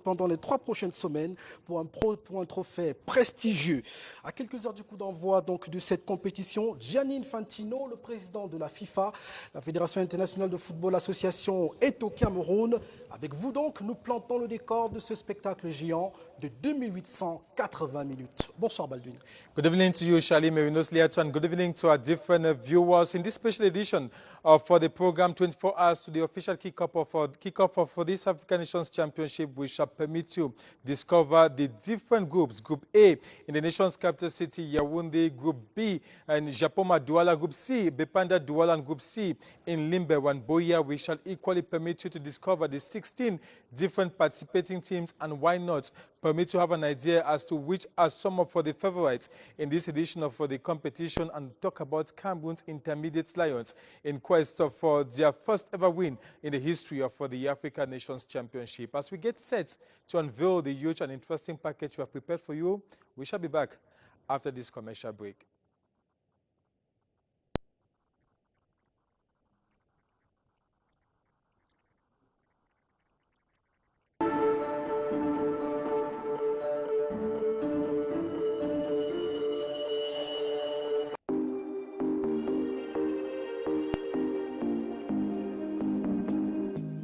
pendant les 3 prochaines semaines pour un trophée prestigieux. À quelques heures du coup d'envoi donc de cette compétition, Gianni Infantino, le président de la FIFA, la Fédération internationale de football association, est au Cameroun. Avec vous donc, nous plantons le décor de ce spectacle géant de 2880 minutes. Bonsoir Baldwin. Good evening to you, Charlie Merinos Liato, and good evening to our different viewers in this special edition for the program 24 hours to the official kickoff for this African Nations Championship. We shall permit you discover the different groups. Group A in the nation's capital city, Yaoundé. Group B in Japoma, Douala. Group C, Bepanda, Douala. And Group C in Limbe and Boya. We shall equally permit you to discover the 16 different participating teams, and why not permit you to have an idea as to which are some of the favorites in this edition of the competition, and talk about Cameroon's Intermediate Lions in quest for their first ever win in the history of the African Nations Championship. As we get set to unveil the huge and interesting package we have prepared for you, we shall be back after this commercial break.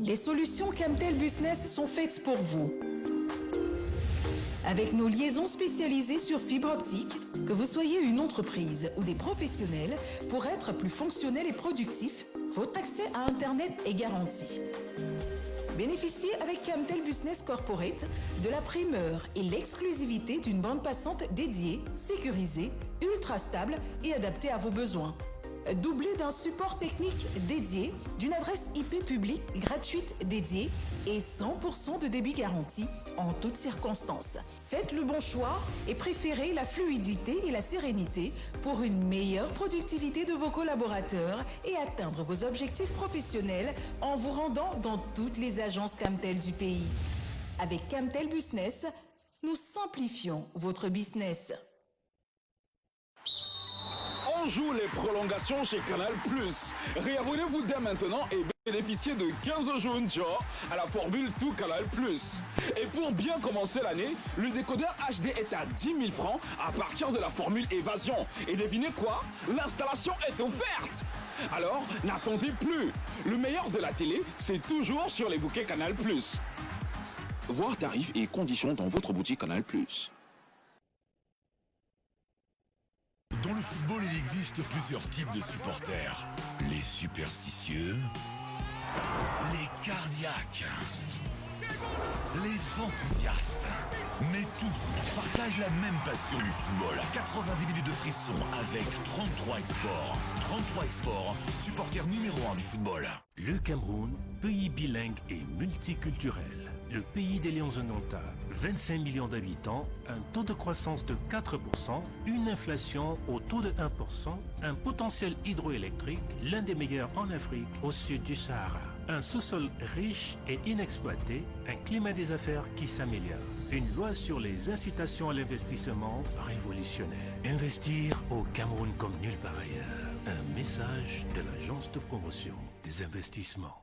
Les solutions Camtel Business sont faites pour vous. Avec nos liaisons spécialisées sur fibre optique, que vous soyez une entreprise ou des professionnels, pour être plus fonctionnel et productif, votre accès à Internet est garanti. Bénéficiez avec Camtel Business Corporate de la primeur et l'exclusivité d'une bande passante dédiée, sécurisée, ultra stable et adaptée à vos besoins. Doublé d'un support technique dédié, d'une adresse IP publique gratuite dédiée et 100% de débit garanti en toutes circonstances. Faites le bon choix et préférez la fluidité et la sérénité pour une meilleure productivité de vos collaborateurs et atteindre vos objectifs professionnels en vous rendant dans toutes les agences Camtel du pays. Avec Camtel Business, nous simplifions votre business. On joue les prolongations chez Canal+. Réabonnez-vous dès maintenant et bénéficiez de 15 jours à la formule Tout Canal+. Et pour bien commencer l'année, le décodeur HD est à 10 000 francs à partir de la formule Évasion. Et devinez quoi? L'installation est offerte. Alors, n'attendez plus. Le meilleur de la télé, c'est toujours sur les bouquets Canal+. Voir tarifs et conditions dans votre boutique Canal+. Dans le football, il existe plusieurs types de supporters. Les superstitieux, les cardiaques, les enthousiastes. Mais tous partagent la même passion du football. 90 minutes de frisson avec 33 Export. 33 Export, supporter numéro 1 du football. Le Cameroun, pays bilingue et multiculturel. Le pays des lions indomptables, 25 millions d'habitants, un taux de croissance de 4%, une inflation au taux de 1%, un potentiel hydroélectrique, l'un des meilleurs en Afrique, au sud du Sahara. Un sous-sol riche et inexploité, un climat des affaires qui s'améliore. Une loi sur les incitations à l'investissement révolutionnaire. Investir au Cameroun comme nulle part ailleurs. Un message de l'agence de promotion des investissements.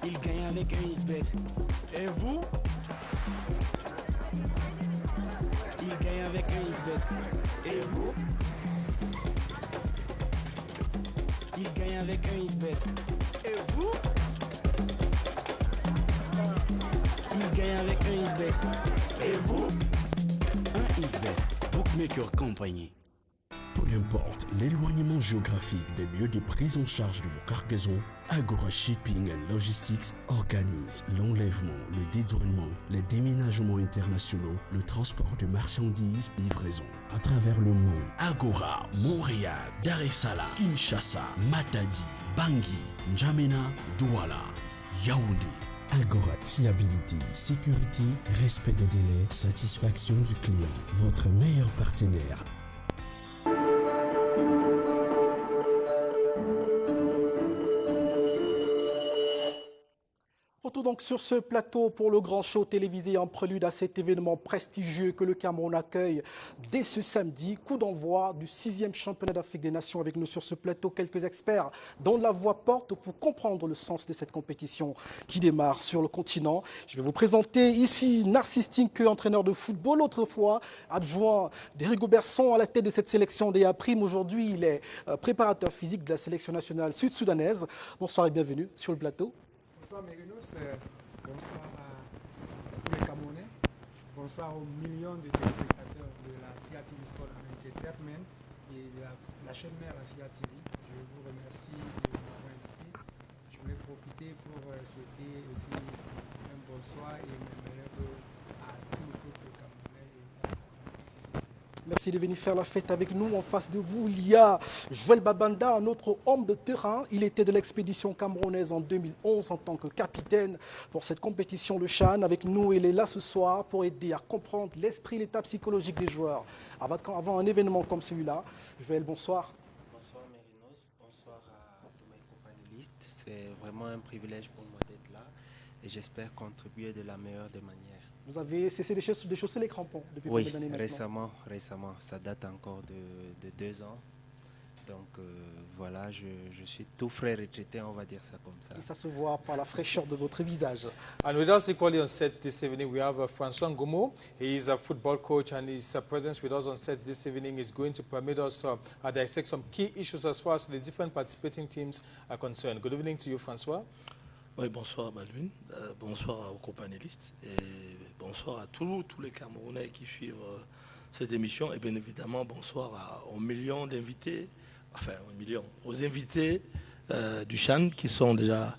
Il gagne avec un Isbet. Et vous? Il gagne avec un Isbet. Et vous? Il gagne avec un Isbet. Et vous? Il gagne avec un Isbet. Et vous? Un Isbet. Bookmaker Compagnie. Peu importe l'éloignement géographique des lieux de prise en charge de vos cargaisons, Agora Shipping and Logistics organise l'enlèvement, le dédouanement, les déménagements internationaux, le transport de marchandises, livraison à travers le monde. Agora, Montréal, Dar es Salaam, Kinshasa, Matadi, Bangui, N'Djamena, Douala, Yaoundé. Agora, fiabilité, sécurité, respect des délais, satisfaction du client. Votre meilleur partenaire. Retour donc sur ce plateau pour le grand show télévisé en prélude à cet événement prestigieux que le Cameroun accueille dès ce samedi. Coup d'envoi du 6e championnat d'Afrique des Nations. Avec nous sur ce plateau, quelques experts dont la voix porte pour comprendre le sens de cette compétition qui démarre sur le continent. Je vais vous présenter ici Narcisse Tinke, entraîneur de football, autrefois adjoint d'Éric Gauberson à la tête de cette sélection des A-Prime. Aujourd'hui, il est préparateur physique de la sélection nationale sud-soudanaise. Bonsoir et bienvenue sur le plateau. Bonsoir Mérinos, bonsoir à tous les Camerounais, bonsoir aux millions de téléspectateurs de la CIA TV Sport Entertainment et de la chaîne mère, la CIA TV. Je vous remercie de m'avoir invité. Je voulais profiter pour souhaiter aussi un bonsoir et mes meilleurs vœux à tout le peuple camerounais. Merci de venir faire la fête avec nous. En face de vous, il y a Joël Babanda, un autre homme de terrain. Il était de l'expédition camerounaise en 2011 en tant que capitaine pour cette compétition, le CHAN. Avec nous, il est là ce soir pour aider à comprendre l'esprit, l'état psychologique des joueurs avant un événement comme celui-là. Joël, bonsoir. Bonsoir Mérinos, bonsoir à tous mes companélistes. C'est vraiment un privilège pour moi d'être là et j'espère contribuer de la meilleure des manières. Vous avez cessé de chausser les crampons depuis combien d'années maintenant? Récemment. Ça date encore de 2 ans. Donc voilà, je suis tout frais retraité, on va dire ça comme ça. Et ça se voit par la fraîcheur de votre visage. And with us equally on sets this evening, we have François Ngomo. He is a football coach and his presence with us on sets this evening is going to permit us dissect some key issues as far as the different participating teams are concerned. Good evening to you, François. Oui, bonsoir Balvin, bonsoir aux companélistes et bonsoir à tous les Camerounais qui suivent cette émission et bien évidemment bonsoir aux millions d'invités, aux invités du CHAN qui sont déjà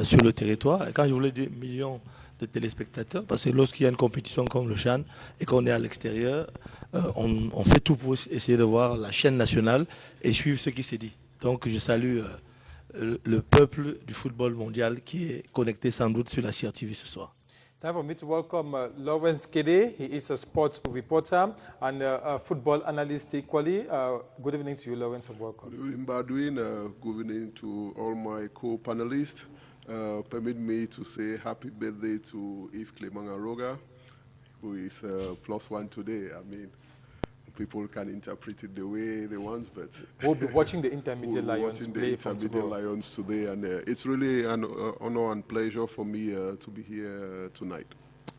sur le territoire. Et quand je voulais dire millions de téléspectateurs, parce que lorsqu'il y a une compétition comme le CHAN et qu'on est à l'extérieur, on fait tout pour essayer de voir la chaîne nationale et suivre ce qui s'est dit. Donc je salue le peuple du football mondial qui est connecté sans doute sur la CRTV ce soir. Time for me to welcome Lawrence Kede. He is a sports reporter and a football analyst equally. Good evening to you, Lawrence, and welcome. Good evening, Badwin. Good evening to all my co-panelists. Permit me to say happy birthday to Yves Clément Aroga, who is +1 today. I mean, people can interpret it the way they want, but we'll be watching the Intermediate Lions play from tomorrow. Lions today, and it's really an honor and pleasure for me to be here tonight.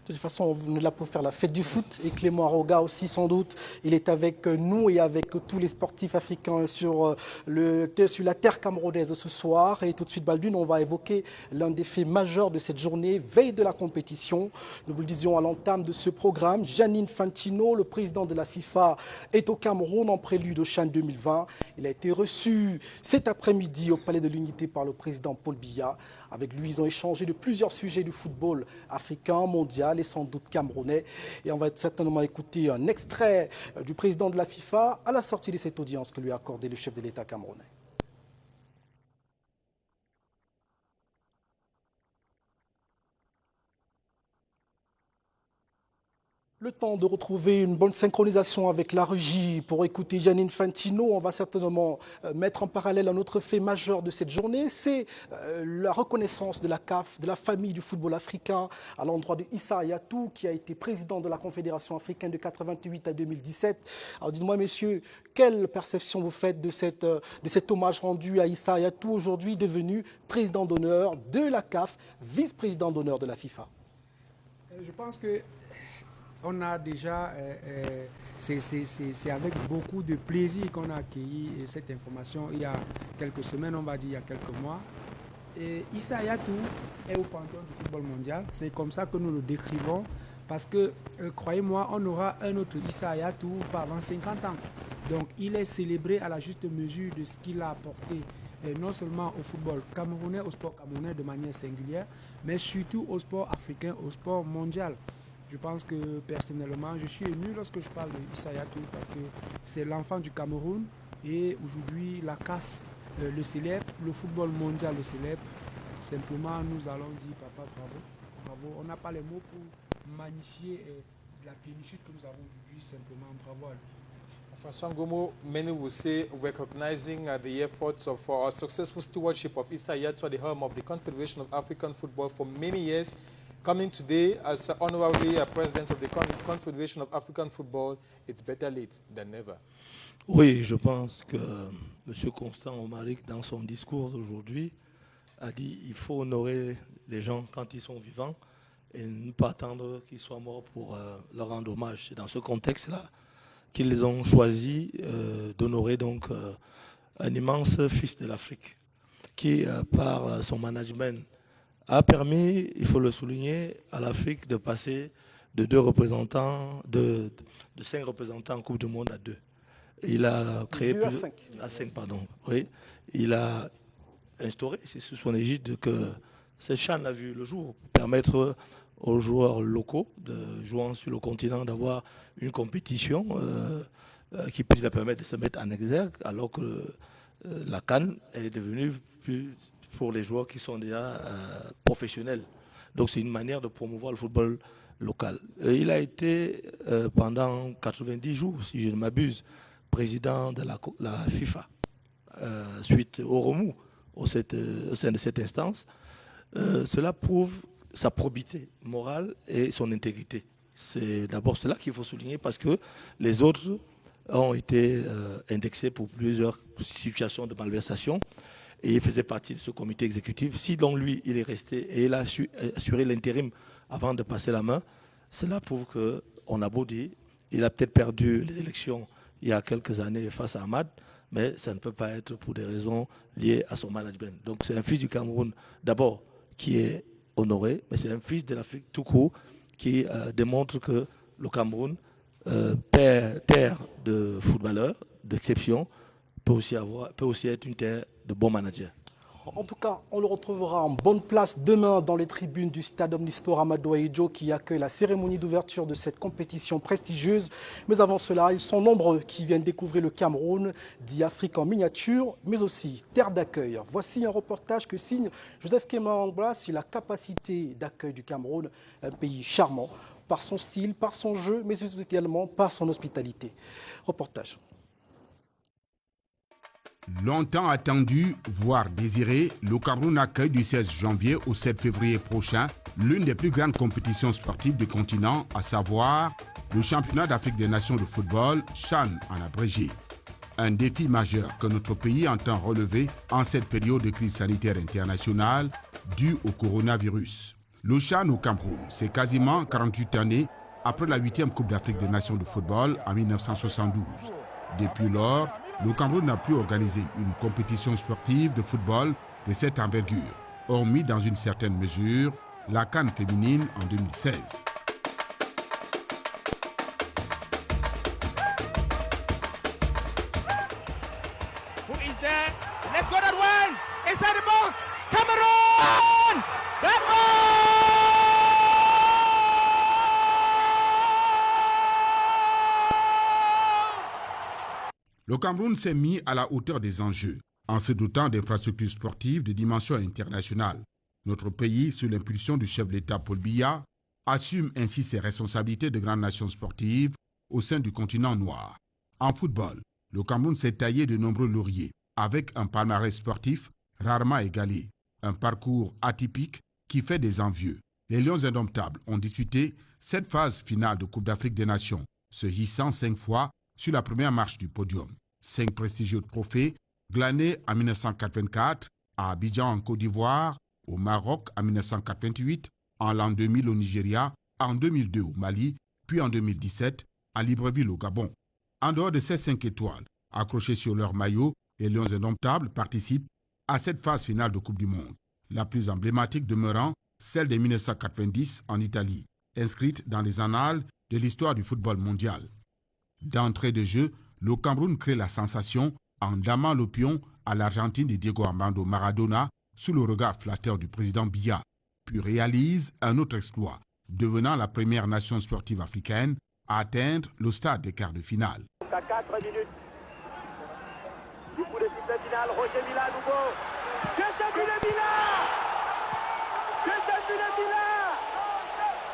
De toute façon, on est là pour faire la fête du foot et Clément Aroga aussi sans doute. Il est avec nous et avec tous les sportifs africains sur la terre camerounaise ce soir. Et tout de suite, Baldwin, on va évoquer l'un des faits majeurs de cette journée, veille de la compétition. Nous vous le disions à l'entame de ce programme, Gianni Infantino, le président de la FIFA, est au Cameroun en prélude au CHAN 2020. Il a été reçu cet après-midi au Palais de l'Unité par le président Paul Biya. Avec lui, ils ont échangé de plusieurs sujets du football africain, mondial et sans doute camerounais. Et on va certainement écouter un extrait du président de la FIFA à la sortie de cette audience que lui a accordé le chef de l'État camerounais. Le temps de retrouver une bonne synchronisation avec la régie pour écouter Gianni Infantino. On va certainement mettre en parallèle un autre fait majeur de cette journée, c'est la reconnaissance de la CAF, de la famille du football africain à l'endroit de Issa Hayatou, qui a été président de la Confédération africaine de 88 à 2017. Alors dites-moi, messieurs, quelle perception vous faites de cet hommage rendu à Issa Hayatou, aujourd'hui devenu président d'honneur de la CAF, vice-président d'honneur de la FIFA? Je pense que on a déjà, c'est avec beaucoup de plaisir qu'on a accueilli cette information il y a quelques semaines, on va dire il y a quelques mois. Et Issa Hayatou est au panthéon du football mondial, c'est comme ça que nous le décrivons, parce que, croyez-moi, on aura un autre Issa Hayatou pendant 50 ans. Donc il est célébré à la juste mesure de ce qu'il a apporté, non seulement au football camerounais, au sport camerounais de manière singulière, mais surtout au sport africain, au sport mondial. Je pense que personnellement, je suis ému lorsque je parle de Issa Hayatou parce que c'est l'enfant du Cameroun et aujourd'hui la CAF le célèbre, le football mondial le célèbre. Simplement, nous allons dire papa, bravo, bravo. On n'a pas les mots pour magnifier la plénitude que nous avons aujourd'hui, simplement bravo à lui. François Ngomo, many will say recognizing the efforts of our successful stewardship of Issa Yatou at the helm of the Confederation of African Football for many years, coming today as honorary president of the Confederation of African Football, it's better late than never. Oui, je pense que M. Constant Omaric, dans son discours d'aujourd'hui, a dit qu'il faut honorer les gens quand ils sont vivants et ne pas attendre qu'ils soient morts pour leur rendre hommage. C'est dans ce contexte-là qu'ils ont choisi d'honorer donc un immense fils de l'Afrique qui, par son management, a permis, il faut le souligner, à l'Afrique de passer de 2 représentants, de 5 représentants en Coupe du Monde à 2. Il a créé à 5. À 5, pardon. Oui. Il a instauré, c'est sous son égide que cette CHAN a vu le jour, pour permettre aux joueurs locaux de jouant sur le continent d'avoir une compétition qui puisse leur permettre de se mettre en exergue, alors que la CAN est devenue plus pour les joueurs qui sont déjà professionnels. Donc c'est une manière de promouvoir le football local. Il a été pendant 90 jours, si je ne m'abuse, président de la FIFA, suite au remous au sein de cette instance. Cela prouve sa probité morale et son intégrité. C'est d'abord cela qu'il faut souligner parce que les autres ont été indexés pour plusieurs situations de malversation et il faisait partie de ce comité exécutif. Si donc lui, il est resté et il a assuré l'intérim avant de passer la main, cela prouve qu'on a beau dire, il a peut-être perdu les élections il y a quelques années face à Ahmad, mais ça ne peut pas être pour des raisons liées à son management. Donc c'est un fils du Cameroun d'abord qui est honoré, mais c'est un fils de l'Afrique tout court qui démontre que le Cameroun, terre de footballeurs d'exception, peut aussi être une terre de bons managers. En tout cas, on le retrouvera en bonne place demain dans les tribunes du stade Omnisport Amadou Ahidjo qui accueille la cérémonie d'ouverture de cette compétition prestigieuse. Mais avant cela, ils sont nombreux qui viennent découvrir le Cameroun, dit Afrique en miniature, mais aussi terre d'accueil. Voici un reportage que signe Joseph Kemangba sur la capacité d'accueil du Cameroun, un pays charmant par son style, par son jeu, mais également par son hospitalité. Reportage. Longtemps attendu, voire désiré, le Cameroun accueille du 16 janvier au 7 février prochain l'une des plus grandes compétitions sportives du continent, à savoir le championnat d'Afrique des nations de football, CHAN en abrégé. Un défi majeur que notre pays entend relever en cette période de crise sanitaire internationale due au coronavirus. Le CHAN au Cameroun, c'est quasiment 48 années après la 8e Coupe d'Afrique des nations de football en 1972. Depuis lors, le Cameroun n'a plus organisé une compétition sportive de football de cette envergure, hormis dans une certaine mesure la CAN féminine en 2016. Who is there? Let's go that one! Inside the box! Cameroon! That one! Le Cameroun s'est mis à la hauteur des enjeux, en se dotant d'infrastructures sportives de dimension internationale. Notre pays, sous l'impulsion du chef de l'État Paul Biya, assume ainsi ses responsabilités de grande nation sportive au sein du continent noir. En football, le Cameroun s'est taillé de nombreux lauriers, avec un palmarès sportif rarement égalé, un parcours atypique qui fait des envieux. Les Lions indomptables ont disputé 7 phases finales de Coupe d'Afrique des Nations, se hissant 5 fois sur la première marche du podium. 5 prestigieux trophées glanés en 1984 à Abidjan en Côte d'Ivoire, au Maroc en 1988, en l'an 2000 au Nigeria, en 2002 au Mali, puis en 2017 à Libreville au Gabon. En dehors de ces 5 étoiles accrochées sur leur maillot, les Lions indomptables participent à cette phase finale de Coupe du Monde, la plus emblématique demeurant celle de 1990 en Italie, inscrite dans les annales de l'histoire du football mondial. D'entrée de jeu, le Cameroun crée la sensation en damant le pion à l'Argentine de Diego Armando Maradona sous le regard flatteur du président Biya, puis réalise un autre exploit, devenant la première nation sportive africaine à atteindre le stade des quarts de finale. À 4 minutes du coup de sifflet final, Roger Mila à nouveau. Deuxième but de Mila! Deuxième but de Mila!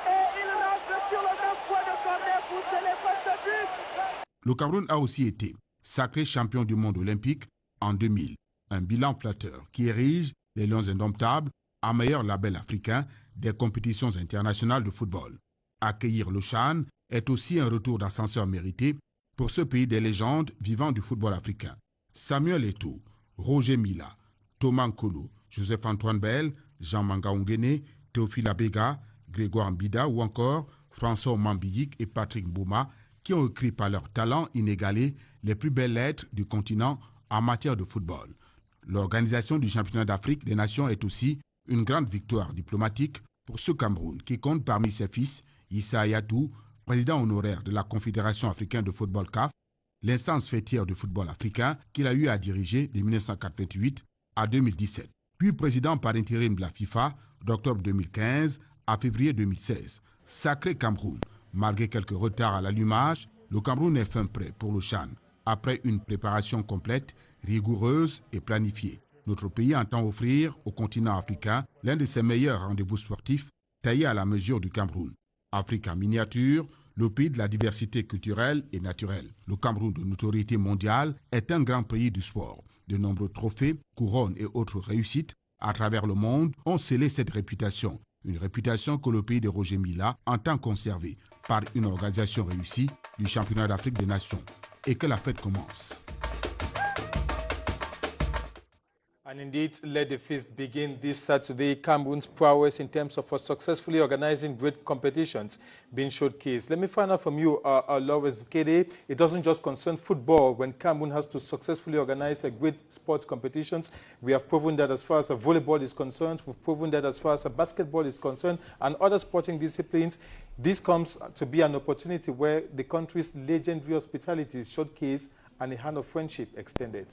Et il rentre sur le 9 points de corner pour sceller ce but! Le Cameroun a aussi été sacré champion du monde olympique en 2000. Un bilan flatteur qui érige les Lions indomptables en meilleur label africain des compétitions internationales de football. Accueillir le CHAN est aussi un retour d'ascenseur mérité pour ce pays des légendes vivant du football africain. Samuel Eto'o, Roger Mila, Thomas Nkolo, Joseph-Antoine Bell, Jean Mangaongene, Théophile Abega, Grégoire Mbida ou encore François Mambiyik et Patrick Mbouma qui ont écrit par leur talent inégalé les plus belles lettres du continent en matière de football. L'organisation du championnat d'Afrique des Nations est aussi une grande victoire diplomatique pour ce Cameroun qui compte parmi ses fils Issa Hayatou, président honoraire de la Confédération africaine de football CAF, l'instance fêtière du football africain qu'il a eu à diriger de 1988 à 2017, puis président par intérim de la FIFA d'octobre 2015 à février 2016. Sacré Cameroun, malgré quelques retards à l'allumage, le Cameroun est fin prêt pour le CHAN. Après une préparation complète, rigoureuse et planifiée, notre pays entend offrir au continent africain l'un de ses meilleurs rendez-vous sportifs taillés à la mesure du Cameroun. Afrique en miniature, le pays de la diversité culturelle et naturelle. Le Cameroun de notoriété mondiale est un grand pays du sport. De nombreux trophées, couronnes et autres réussites à travers le monde ont scellé cette réputation. Une réputation que le pays de Roger Mila entend conserver par une organisation réussie du championnat d'Afrique des Nations. Et que la fête commence. And indeed, let the feast begin this Saturday. Cameroon's prowess in terms of successfully organizing great competitions being showcased. Let me find out from you, Loris Gede. It doesn't just concern football. When Cameroon has to successfully organize great sports competitions, we have proven that as far as volleyball is concerned, we've proven that as far as basketball is concerned, and other sporting disciplines, this comes to be an opportunity where the country's legendary hospitality is showcased and a hand of friendship extended.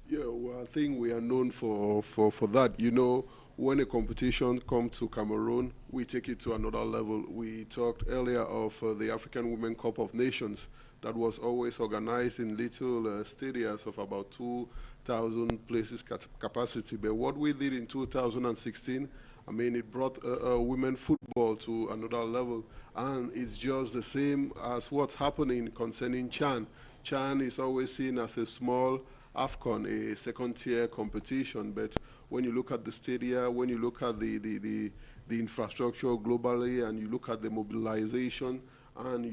Yeah, well, I think we are known for that. You know, when a competition comes to Cameroon, we take it to another level. We talked earlier of the African Women Cup of Nations that was always organized in little stadiums of about 2,000 places capacity. But what we did in 2016, I mean, it brought women football to another level. And it's just the same as what's happening concerning CHAN. CHAN is always seen as a small AFCON, a second-tier competition, but when you look at the stadia, when you look at the infrastructure globally, and you look at the mobilization, and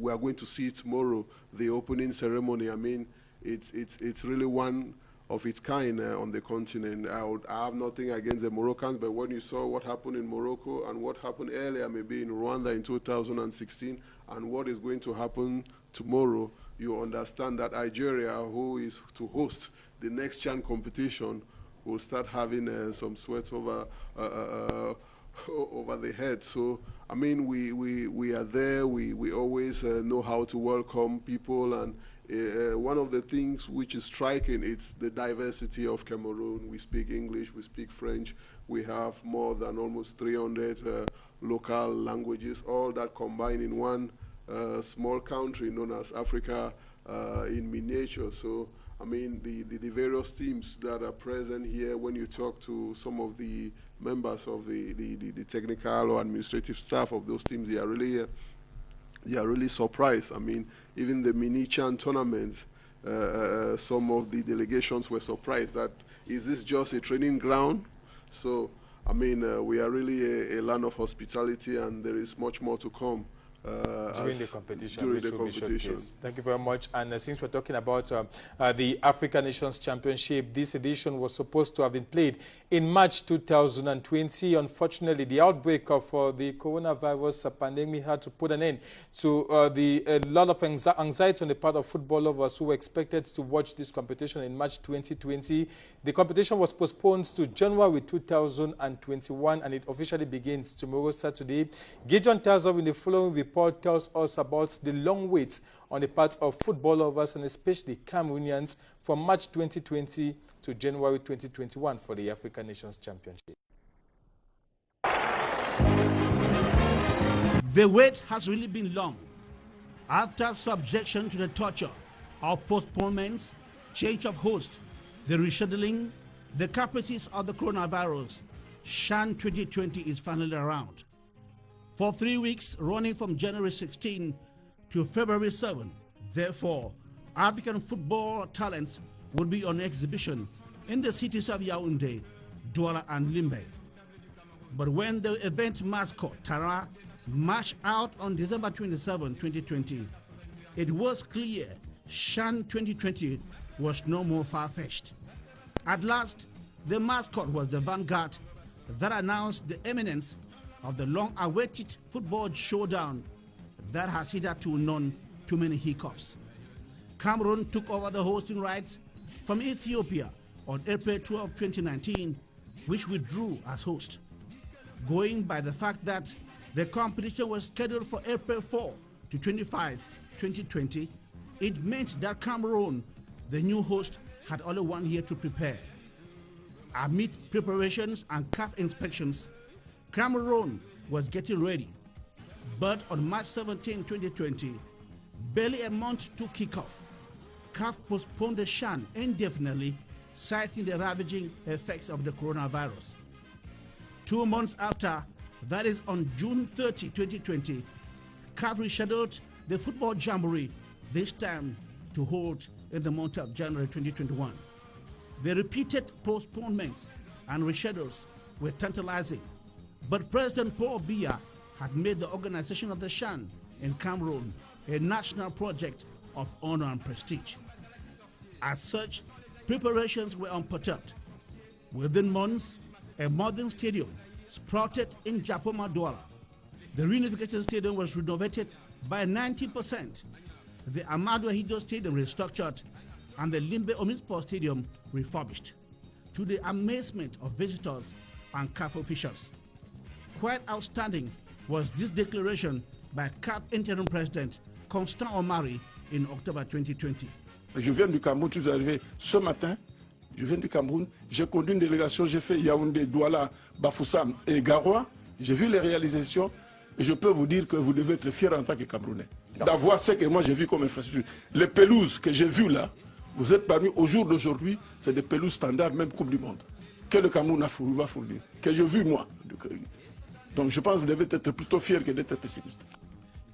we are going to see tomorrow the opening ceremony. I mean, it's really one of its kind on the continent. I have nothing against the Moroccans, but when you saw what happened in Morocco and what happened earlier, maybe in Rwanda in 2016, and what is going to happen tomorrow, you understand that Nigeria, who is to host the next CHAN competition, will start having some sweat over the head. So, I mean, we are there. We always know how to welcome people, and one of the things which is striking is the diversity of Cameroon. We speak English, we speak French. We have more than almost 300 local languages, all that combined in one small country known as Africa in miniature. So, I mean, the various teams that are present here, when you talk to some of the members of the technical or administrative staff of those teams, they are really surprised. I mean, even the mini CHAN tournament, some of the delegations were surprised that, is this just a training ground? So, I mean, we are really a land of hospitality, and there is much more to come. During the competition. Thank you very much. And since we're talking about the African Nations Championship, this edition was supposed to have been played in March 2020. Unfortunately, the outbreak of the coronavirus pandemic had to put an end to a lot of anxiety on the part of football lovers who were expected to watch this competition in March 2020. The competition was postponed to January 2021, and it officially begins tomorrow, Saturday. Gideon tells us in the following report, tells us about the long wait on the part of football lovers, and especially Cameroonians, from March 2020 to January 2021 for the African Nations Championship. The wait has really been long. After subjection to the torture of postponements, change of host, the rescheduling, the caprices of the coronavirus, CHAN 2020 is finally around. For 3 weeks, running from January 16 to February 7, Therefore, African football talents will be on exhibition in the cities of Yaoundé, Douala, and Limbe. But when the event mascot, Tara, marched out on December 27, 2020, it was clear Shan 2020 was no more far-fetched. At last, the mascot was the vanguard that announced the imminence of the long-awaited football showdown that has hitherto known too many hiccups. Cameroon took over the hosting rights from Ethiopia on April 12, 2019, which withdrew as host. Going by the fact that the competition was scheduled for April 4 to 25, 2020, it meant that Cameroon, the new host, had only 1 year to prepare. Amid preparations and CAF inspections, Cameroon was getting ready. But on March 17, 2020, barely a month to kick off, CAF postponed the Shan indefinitely, citing the ravaging effects of the coronavirus. 2 months after, that is on June 30, 2020, CAF rescheduled the football jamboree, this time to hold in the month of January 2021. The repeated postponements and reschedules were tantalizing, but President Paul Biya had made the organization of the Shan in Cameroon a national project of honor and prestige. As such, preparations were unperturbed. Within months, a modern stadium sprouted in Japoma, Douala. The reunification stadium was renovated by 90%. The Amadou Ahidjo Stadium restructured and the Limbe Omnisport Stadium refurbished, to the amazement of visitors and CAF officials. Quite outstanding was this declaration by CAF interim president Constant Omari in October 2020. Je viens du Cameroun, je suis arrivé ce matin. Je viens du Cameroun, j'ai conduit une délégation, j'ai fait Yaoundé, Douala, Bafoussam et Garoua. J'ai vu les réalisations et je peux vous dire que vous devez être fiers en tant que Camerounais d'avoir ce que moi j'ai vu comme infrastructure. Les pelouses que j'ai vues là, vous êtes parmi au jour d'aujourd'hui, c'est des pelouses standards, même Coupe du Monde, que le Cameroun va fournir, que j'ai vu moi. Donc je pense que vous devez être plutôt fiers que d'être pessimiste.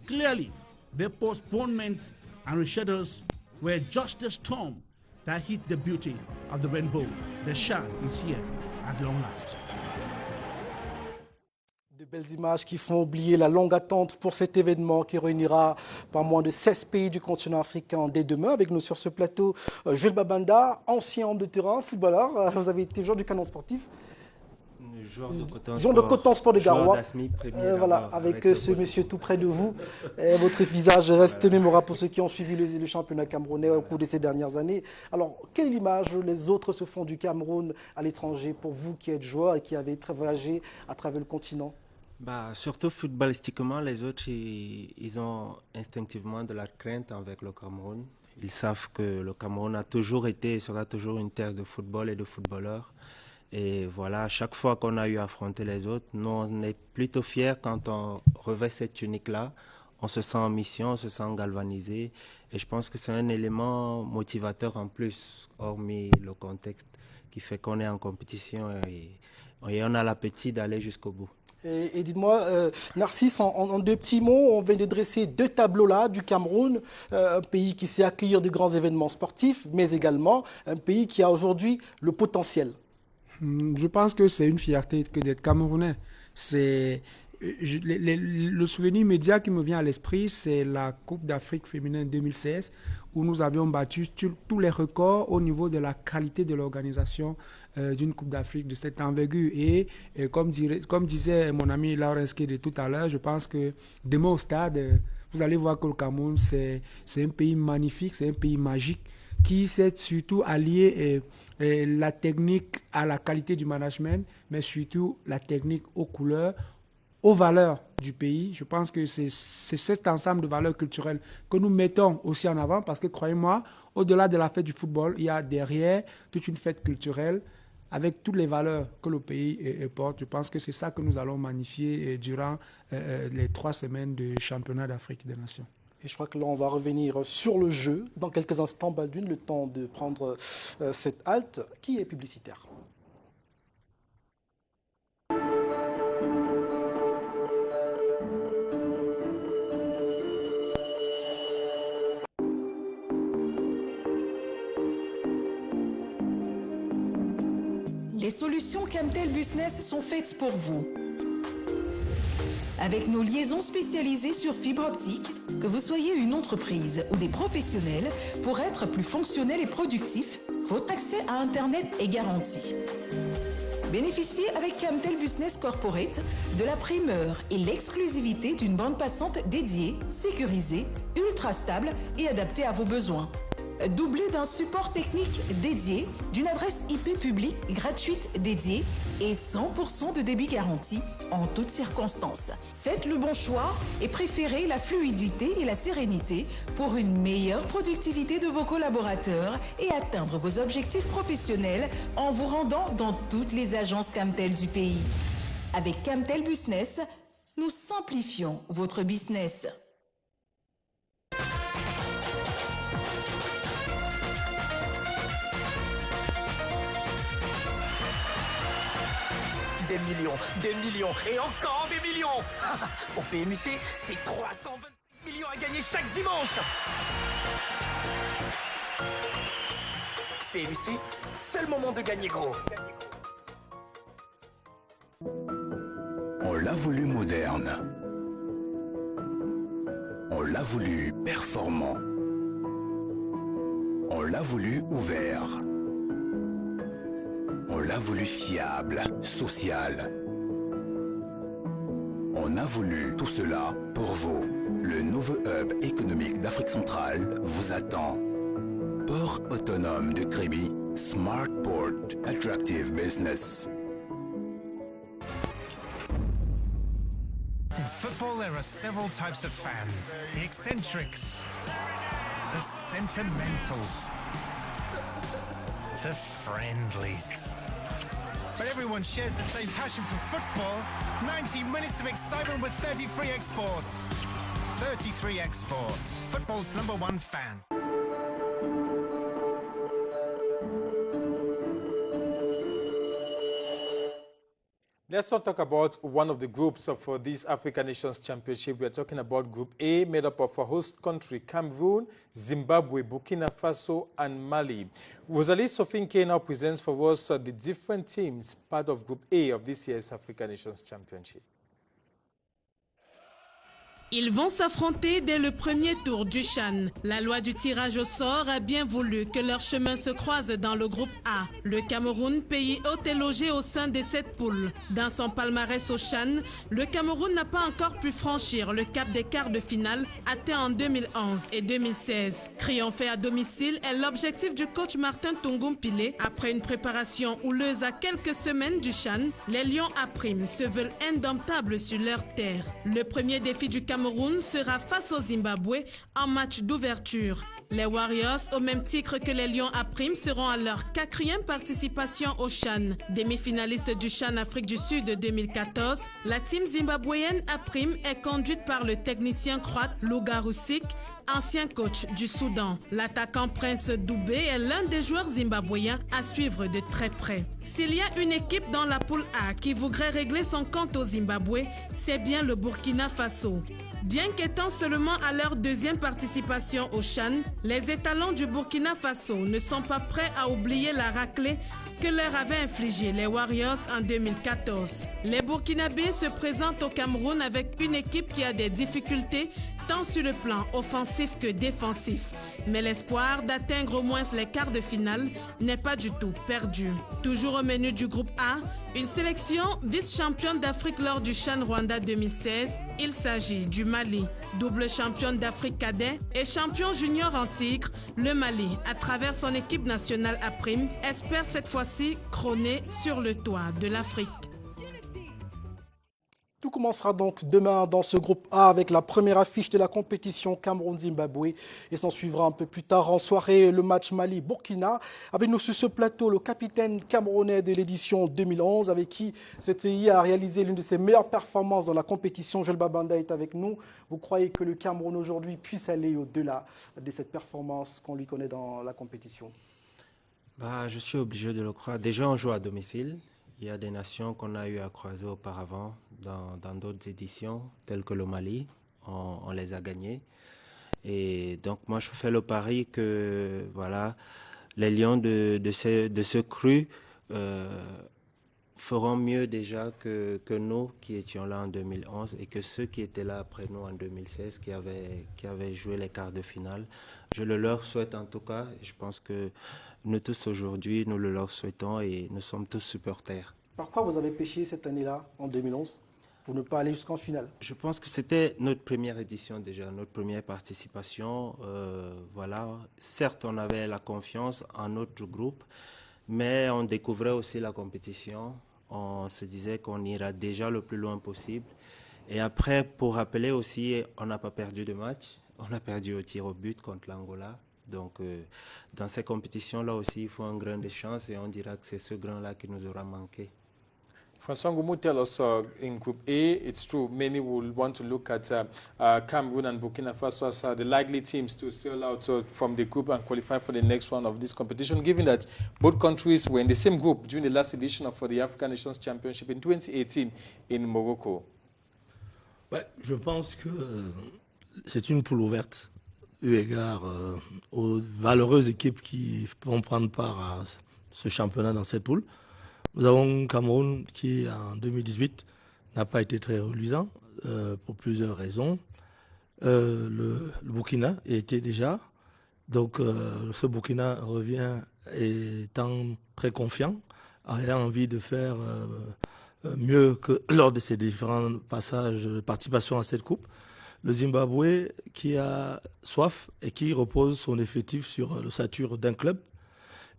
Clearly, the postponements and reschedules were just the storm that hit the beauty of the rainbow. The Shan is here at long last. De belles images qui font oublier la longue attente pour cet événement qui réunira pas moins de 16 pays du continent africain dès demain. Avec nous sur ce plateau, Jules Babanda, ancien homme de terrain, footballeur. Vous avez été joueur du Canon sportif. Joueur de Coton Sport de Garoua. Voilà, avec ce monsieur tout près de vous. Votre visage reste mémorable pour ceux qui ont suivi le championnat camerounais au cours de ces dernières années. Alors, quelle image les autres se font du Cameroun à l'étranger pour vous qui êtes joueur et qui avez voyagé à travers le continent? Surtout footballistiquement, les autres, ils ont instinctivement de la crainte avec le Cameroun. Ils savent que le Cameroun a toujours été et sera toujours une terre de football et de footballeurs. Et voilà, à chaque fois qu'on a eu à affronter les autres, nous, on est plutôt fiers quand on revêt cette tunique-là. On se sent en mission, on se sent galvanisé. Et je pense que c'est un élément motivateur en plus, hormis le contexte qui fait qu'on est en compétition et on a l'appétit d'aller jusqu'au bout. Et dites-moi, Narcisse, en deux petits mots, on vient de dresser deux tableaux là du Cameroun, un pays qui sait accueillir de grands événements sportifs, mais également un pays qui a aujourd'hui le potentiel. Je pense que c'est une fierté que d'être Camerounais. Le souvenir immédiat qui me vient à l'esprit, c'est la Coupe d'Afrique féminine 2016, où nous avions battu tous les records au niveau de la qualité de l'organisation d'une Coupe d'Afrique de cette envergure. Et comme disait mon ami Laurence Kede tout à l'heure, je pense que demain au stade, vous allez voir que le Cameroun, c'est un pays magnifique, c'est un pays magique qui sait surtout allier la technique à la qualité du management, mais surtout la technique aux couleurs, aux valeurs du pays. Je pense que c'est cet ensemble de valeurs culturelles que nous mettons aussi en avant parce que, croyez-moi, au-delà de la fête du football, il y a derrière toute une fête culturelle avec toutes les valeurs que le pays porte. Je pense que c'est ça que nous allons magnifier durant les 3 semaines de championnat d'Afrique des Nations. Et je crois que là, on va revenir sur le jeu. Dans quelques instants, Baldwin, le temps de prendre cette halte qui est publicitaire. solutions Camtel Business sont faites pour vous. Avec nos liaisons spécialisées sur fibre optique, que vous soyez une entreprise ou des professionnels, pour être plus fonctionnel et productif, votre accès à Internet est garanti. Bénéficiez avec Camtel Business Corporate de la primeur et l'exclusivité d'une bande passante dédiée, sécurisée, ultra stable et adaptée à vos besoins. Doublé d'un support technique dédié, d'une adresse IP publique gratuite dédiée et 100% de débit garanti en toutes circonstances. Faites le bon choix et préférez la fluidité et la sérénité pour une meilleure productivité de vos collaborateurs et atteindre vos objectifs professionnels en vous rendant dans toutes les agences Camtel du pays. Avec Camtel Business, nous simplifions votre business. Des millions et encore des millions. Au PMUC, c'est 320 millions à gagner chaque dimanche. PMUC, c'est le moment de gagner gros. On l'a voulu moderne. On l'a voulu performant. On l'a voulu ouvert. On l'a voulu fiable, social. On a voulu tout cela pour vous. Le nouveau hub économique d'Afrique centrale vous attend. Port autonome de Kribi, Smart Port, Attractive Business. In football, there are several types of fans. The eccentrics, the sentimentals, the friendlies. But everyone shares the same passion for football. 90 minutes of excitement with 33 Exports. 33 Exports, football's #1 fan. Let's not talk about one of the groups for this African Nations Championship. We're talking about Group A, made up of a host country, Cameroon, Zimbabwe, Burkina Faso, and Mali. Rosalie Sofinke now presents for us the different teams part of Group A of this year's African Nations Championship. Ils vont s'affronter dès le premier tour du CHAN. La loi du tirage au sort a bien voulu que leurs chemins se croisent dans le groupe A. Le Cameroun, pays hôte et logé au sein des 7 poules. Dans son palmarès au CHAN, le Cameroun n'a pas encore pu franchir le cap des quarts de finale atteint en 2011 et 2016. Triompher à domicile est l'objectif du coach Martin Tungumpile. Après une préparation houleuse à quelques semaines du CHAN, les Lions à prime se veulent indomptables sur leur terre. Le premier défi du Cameroun sera face au Zimbabwe en match d'ouverture. Les Warriors, au même titre que les Lions à prime, seront à leur 4e participation au CHAN. Demi-finaliste du CHAN Afrique du Sud 2014, la team zimbabwéenne à prime est conduite par le technicien croate Luga Rusic, ancien coach du Soudan. L'attaquant Prince Doubé est l'un des joueurs zimbabwéens à suivre de très près. S'il y a une équipe dans la poule A qui voudrait régler son compte au Zimbabwe, c'est bien le Burkina Faso. Bien qu'étant seulement à leur 2e participation au CHAN, les étalons du Burkina Faso ne sont pas prêts à oublier la raclée que leur avaient infligé les Warriors en 2014. Les Burkinabés se présentent au Cameroun avec une équipe qui a des difficultés tant sur le plan offensif que défensif. Mais l'espoir d'atteindre au moins les quarts de finale n'est pas du tout perdu. Toujours au menu du groupe A, une sélection vice-championne d'Afrique lors du CHAN Rwanda 2016. Il s'agit du Mali, double championne d'Afrique cadet et champion junior en tigre. Le Mali, à travers son équipe nationale à prime, espère cette fois-ci trôner sur le toit de l'Afrique. Tout commencera donc demain dans ce groupe A avec la première affiche de la compétition Cameroun-Zimbabwe et s'en suivra un peu plus tard en soirée le match Mali-Burkina. Avec nous sur ce plateau, le capitaine camerounais de l'édition 2011 avec qui ce pays a réalisé l'une de ses meilleures performances dans la compétition. Joël Babanda est avec nous. Vous croyez que le Cameroun aujourd'hui puisse aller au-delà de cette performance qu'on lui connaît dans la compétition? Je suis obligé de le croire. Déjà, on joue à domicile. Il y a des nations qu'on a eu à croiser auparavant dans d'autres éditions, telles que le Mali. On les a gagnées. Et donc, moi, je fais le pari que voilà, les Lions de ce cru feront mieux déjà que nous qui étions là en 2011 et que ceux qui étaient là après nous en 2016 qui avaient joué les quarts de finale. Je le leur souhaite en tout cas. Je pense que nous tous aujourd'hui, nous le leur souhaitons et nous sommes tous supporters. Par quoi vous avez péché cette année-là, en 2011, pour ne pas aller jusqu'en finale? Je pense que c'était notre première édition déjà, notre première participation. Voilà. Certes, on avait la confiance en notre groupe, mais on découvrait aussi la compétition. On se disait qu'on ira déjà le plus loin possible. Et après, pour rappeler aussi, on n'a pas perdu de match. On a perdu au tir au but contre l'Angola. Donc, dans ces compétitions-là aussi, il faut un grain de chance et on dira que c'est ce grain-là qui nous aura manqué. François Ngoumou, tell us in Group A, it's true, many will want to look at Cameroon and Burkina Faso as the likely teams to sail out from the group and qualify for the next round of this competition, given that both countries were in the same group during the last edition of the African Nations Championship in 2018 in Morocco. Ouais, je pense que c'est une poule ouverte, eu égard aux valeureuses équipes qui vont prendre part à ce championnat dans cette poule. Nous avons Cameroun qui, en 2018, n'a pas été très reluisant pour plusieurs raisons. Le Burkina y était déjà. Donc, ce Burkina revient étant très confiant, ayant envie de faire mieux que lors de ses différents passages de participation à cette coupe. Le Zimbabwe qui a soif et qui repose son effectif sur l'ossature d'un club.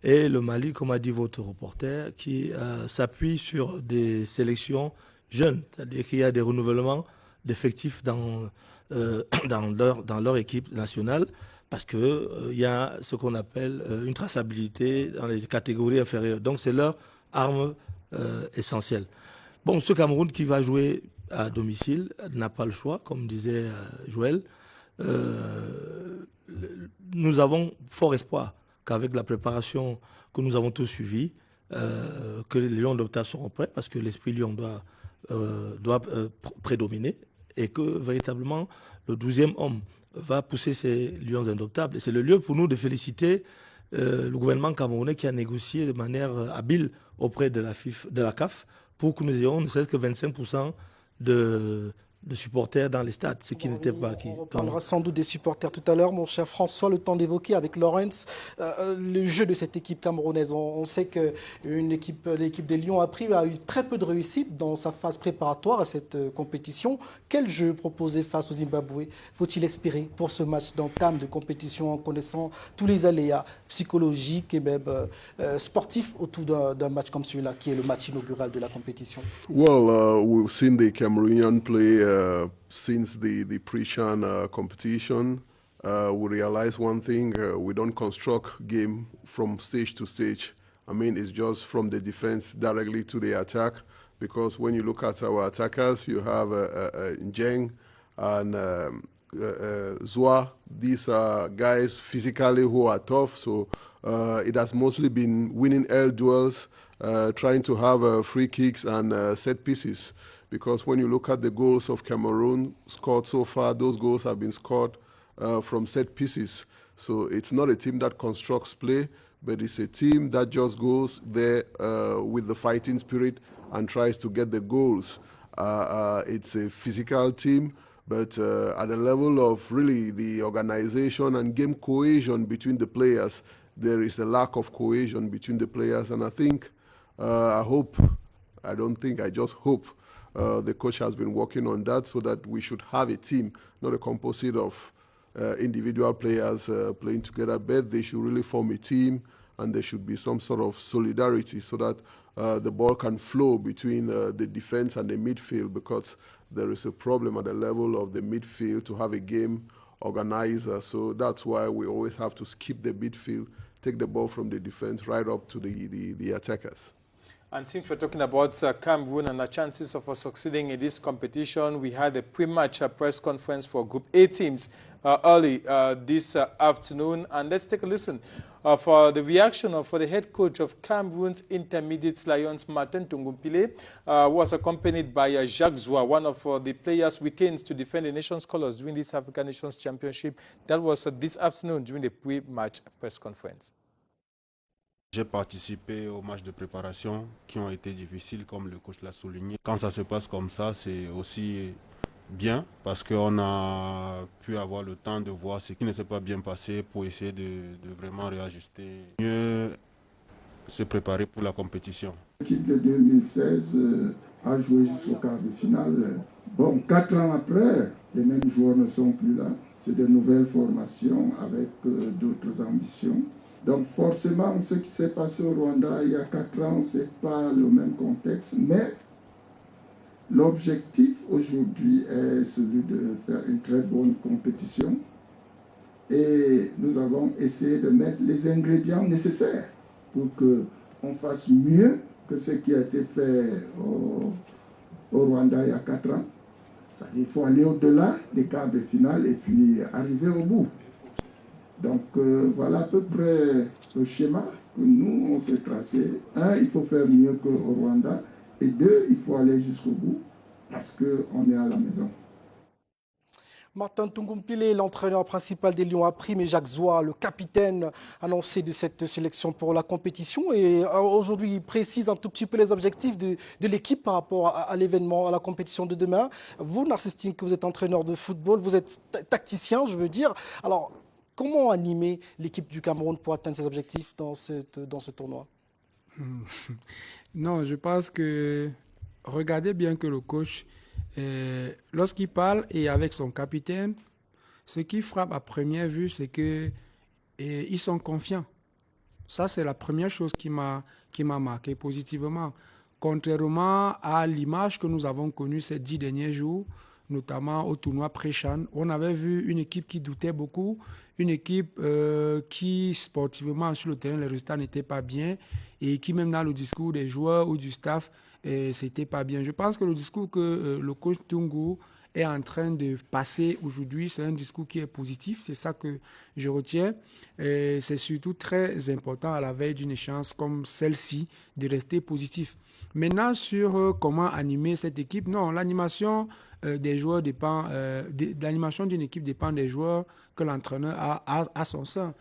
Et le Mali, comme a dit votre reporter, qui s'appuie sur des sélections jeunes, c'est-à-dire qu'il y a des renouvellements d'effectifs dans leur équipe nationale, parce qu'il y a ce qu'on appelle une traçabilité dans les catégories inférieures. Donc c'est leur arme essentielle. Bon, ce Cameroun qui va jouer à domicile n'a pas le choix, comme disait Joël. Nous avons fort espoir qu'avec la préparation que nous avons tous suivie, que les Lions d'Octave seront prêts, parce que l'esprit Lion doit prédominer, et que véritablement le 12e homme va pousser ces Lions indoptables. Et c'est le lieu pour nous de féliciter le gouvernement camerounais qui a négocié de manière habile auprès de la CAF pour que nous ayons ne serait-ce que 25% de supporters dans les stades, ce qui n'était pas acquis. On reparlera sans doute des supporters tout à l'heure, mon cher François, le temps d'évoquer avec Lawrence le jeu de cette équipe camerounaise. On sait que l'équipe des Lions a eu très peu de réussite dans sa phase préparatoire à cette compétition. Quel jeu proposer face au Zimbabwe faut-il espérer pour ce match d'entame de compétition en connaissant tous les aléas psychologiques et même sportifs autour d'un match comme celui-là, qui est le match inaugural de la compétition? Well, we've seen the Cameroonian play since the pre-CHAN competition. We realize one thing, we don't construct game from stage to stage. I mean, it's just from the defense directly to the attack, because when you look at our attackers, you have Njeng and Zwa. These are guys physically who are tough, so it has mostly been winning air duels, trying to have free kicks and set pieces. Because when you look at the goals of Cameroon scored so far, those goals have been scored from set pieces. So it's not a team that constructs play, but it's a team that just goes there with the fighting spirit and tries to get the goals. It's a physical team, but at the level of really the organization and game cohesion between the players, there is a lack of cohesion between the players. And I think, I just hope, the coach has been working on that so that we should have a team, not a composite of individual players playing together, but they should really form a team and there should be some sort of solidarity so that the ball can flow between the defense and the midfield, because there is a problem at the level of the midfield to have a game organizer. So that's why we always have to skip the midfield, take the ball from the defense right up to the attackers. And since we're talking about Cameroon and the chances of us succeeding in this competition, we had a pre-match press conference for Group A teams early this afternoon. And let's take a listen for the reaction for the head coach of Cameroon's Intermediate Lions, Martin Tungumpile, who was accompanied by Jacques Zwa, one of the players retained to defend the nation's colors during this African Nations Championship. That was this afternoon during the pre-match press conference. J'ai participé aux matchs de préparation qui ont été difficiles, comme le coach l'a souligné. Quand ça se passe comme ça, c'est aussi bien parce qu'on a pu avoir le temps de voir ce qui ne s'est pas bien passé pour essayer de vraiment réajuster, mieux se préparer pour la compétition. L'équipe de 2016 a joué jusqu'au quart de finale. Bon, 4 ans après, les mêmes joueurs ne sont plus là. C'est de nouvelles formations avec d'autres ambitions. Donc forcément, ce qui s'est passé au Rwanda il y a 4 ans, ce n'est pas le même contexte, mais l'objectif aujourd'hui est celui de faire une très bonne compétition et nous avons essayé de mettre les ingrédients nécessaires pour qu'on fasse mieux que ce qui a été fait au Rwanda il y a 4 ans. Il faut aller au-delà des quarts de finale et puis arriver au bout. Donc voilà à peu près le schéma que nous, on s'est tracé. 1, il faut faire mieux qu'au Rwanda. Et 2, il faut aller jusqu'au bout parce qu'on est à la maison. Martin Tungumpile, l'entraîneur principal des Lions, a pris, mais Jacques Zoua, le capitaine annoncé de cette sélection pour la compétition. Et aujourd'hui, il précise un tout petit peu les objectifs de l'équipe par rapport à l'événement, à la compétition de demain. Vous, Narcistine, que vous êtes entraîneur de football, vous êtes tacticien, je veux dire. Alors, comment animer l'équipe du Cameroun pour atteindre ses objectifs dans ce tournoi? Non, je pense que regardez bien que le coach, lorsqu'il parle et avec son capitaine, ce qui frappe à première vue, c'est qu'ils sont confiants. Ça, c'est la première chose qui m'a marqué positivement. Contrairement à l'image que nous avons connue ces 10 derniers jours, notamment au tournoi pré-CHAN, on avait vu une équipe qui doutait beaucoup, une équipe qui sportivement sur le terrain, les résultats n'étaient pas bien et qui même dans le discours des joueurs ou du staff, c'était pas bien. Je pense que le discours que le coach Tungu est en train de passer aujourd'hui, c'est un discours qui est positif, c'est ça que je retiens. C'est surtout très important à la veille d'une échéance comme celle-ci de rester positif. Maintenant, sur comment animer cette équipe, non, l'animation des joueurs dépend, l'animation d'une équipe dépend des joueurs que l'entraîneur a à son sein,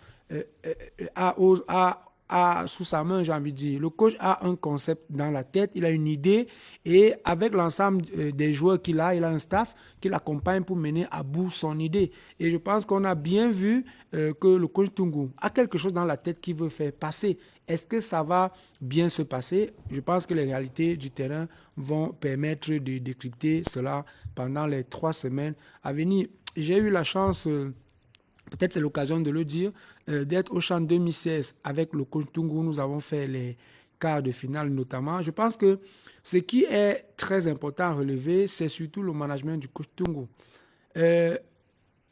sous sa main, j'ai envie de dire. Le coach a un concept dans la tête, il a une idée et avec l'ensemble des joueurs qu'il a, il a un staff qui l'accompagne pour mener à bout son idée. Et je pense qu'on a bien vu que le coach Tungu a quelque chose dans la tête qu'il veut faire passer. Est-ce que ça va bien se passer? Je pense que les réalités du terrain vont permettre de décrypter cela pendant les 3 semaines à venir. J'ai eu la chance... peut-être c'est l'occasion de le dire, d'être au CHAN 2016 avec le coach Tungu. Nous avons fait les quarts de finale notamment. Je pense que ce qui est très important à relever, c'est surtout le management du coach Tungu.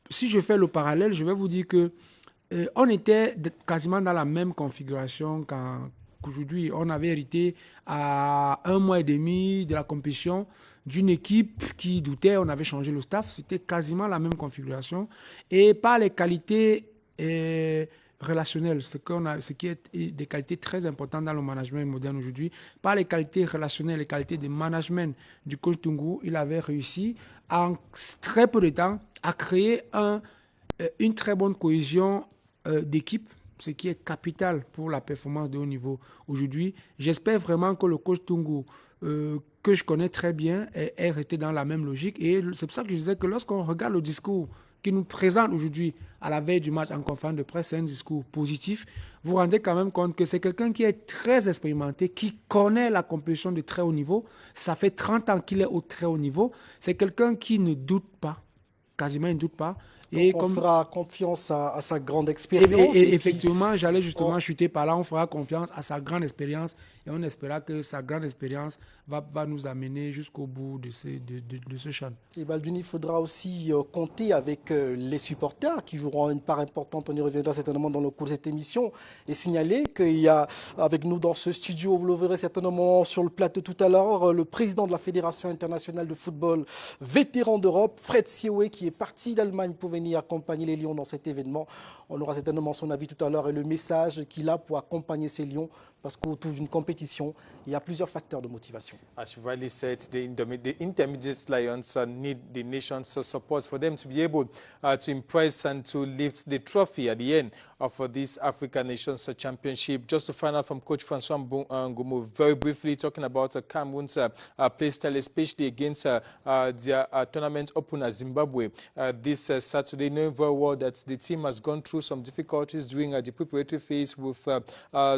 Si je fais le parallèle, je vais vous dire que on était quasiment dans la même configuration qu'aujourd'hui. On avait hérité à 1 mois et demi de la compétition d'une équipe qui doutait, on avait changé le staff, c'était quasiment la même configuration. Et par les qualités relationnelles, ce qui est des qualités très importantes dans le management moderne aujourd'hui, par les qualités relationnelles, les qualités de management du coach Tungu, il avait réussi en très peu de temps à créer une très bonne cohésion d'équipe, ce qui est capital pour la performance de haut niveau aujourd'hui. J'espère vraiment que le coach Tungu, que je connais très bien, est resté dans la même logique. Et c'est pour ça que je disais que lorsqu'on regarde le discours qui nous présente aujourd'hui à la veille du match en conférence de presse, c'est un discours positif. Vous vous rendez quand même compte que c'est quelqu'un qui est très expérimenté, qui connaît la compétition de très haut niveau. Ça fait 30 ans qu'il est au très haut niveau. C'est quelqu'un qui ne doute pas, quasiment il ne doute pas. Et on fera confiance à sa grande expérience. Et effectivement, j'allais justement chuter par là. On fera confiance à sa grande expérience et on espéra que sa grande expérience va nous amener jusqu'au bout de ce CHAN. Et Baldwin, il faudra aussi compter avec les supporters qui joueront une part importante. On y reviendra certainement dans le cours de cette émission. Et signaler qu'il y a avec nous dans ce studio, vous le verrez certainement sur le plateau tout à l'heure, le président de la Fédération internationale de football, vétéran d'Europe, Fred Sioué, qui est parti d'Allemagne pour venir accompagner les Lions dans cet événement. On aura certainement son avis tout à l'heure et le message qu'il a pour accompagner ces Lions, parce qu'autour d'une compétition compétition, il y a plusieurs facteurs de motivation. As you rightly said, the intermediate Lions need the nation's support for them to be able to impress and to lift the trophy at the end of this African Nations Championship. Just to find out from Coach Francois Ngomo, very briefly talking about Cameroon's play style, especially against their tournament opener Zimbabwe this Saturday, knowing very well that the team has gone through some difficulties during the preparatory phase with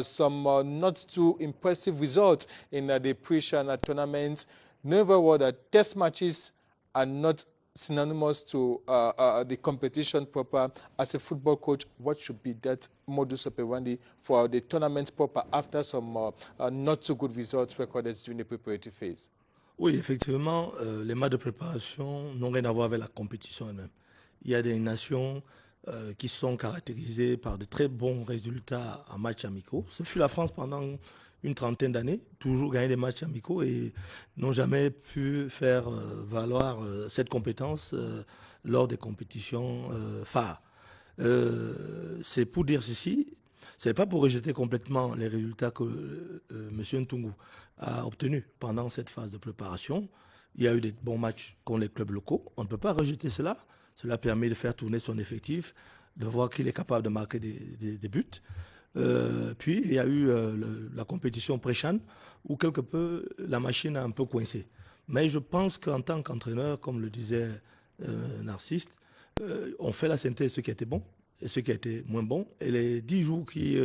some not too impressive results in the pre-Shan tournaments. Knowing very well that test matches are not synonymous to the competition proper. As a football coach, what should be that modus operandi for the tournament proper after some not so good results recorded during the preparatory phase? Oui, effectivement, les matchs de préparation n'ont rien à voir avec la compétition elle-même. Il y a des nations qui sont caractérisées par de très bons résultats en matchs amicaux. Ce fut la France pendant une trentaine d'années, toujours gagné des matchs amicaux et n'ont jamais pu faire valoir cette compétence lors des compétitions phares. C'est pour dire ceci, ce n'est pas pour rejeter complètement les résultats que M. Ntungu a obtenus pendant cette phase de préparation. Il y a eu des bons matchs contre les clubs locaux. On ne peut pas rejeter cela. Cela permet de faire tourner son effectif, de voir qu'il est capable de marquer des buts. Puis il y a eu la compétition pré-Chan où quelque peu la machine a un peu coincé. Mais je pense qu'en tant qu'entraîneur, comme le disait Narcisse, on fait la synthèse de ce qui a été bon et ce qui a été moins bon. Et les 10 jours qui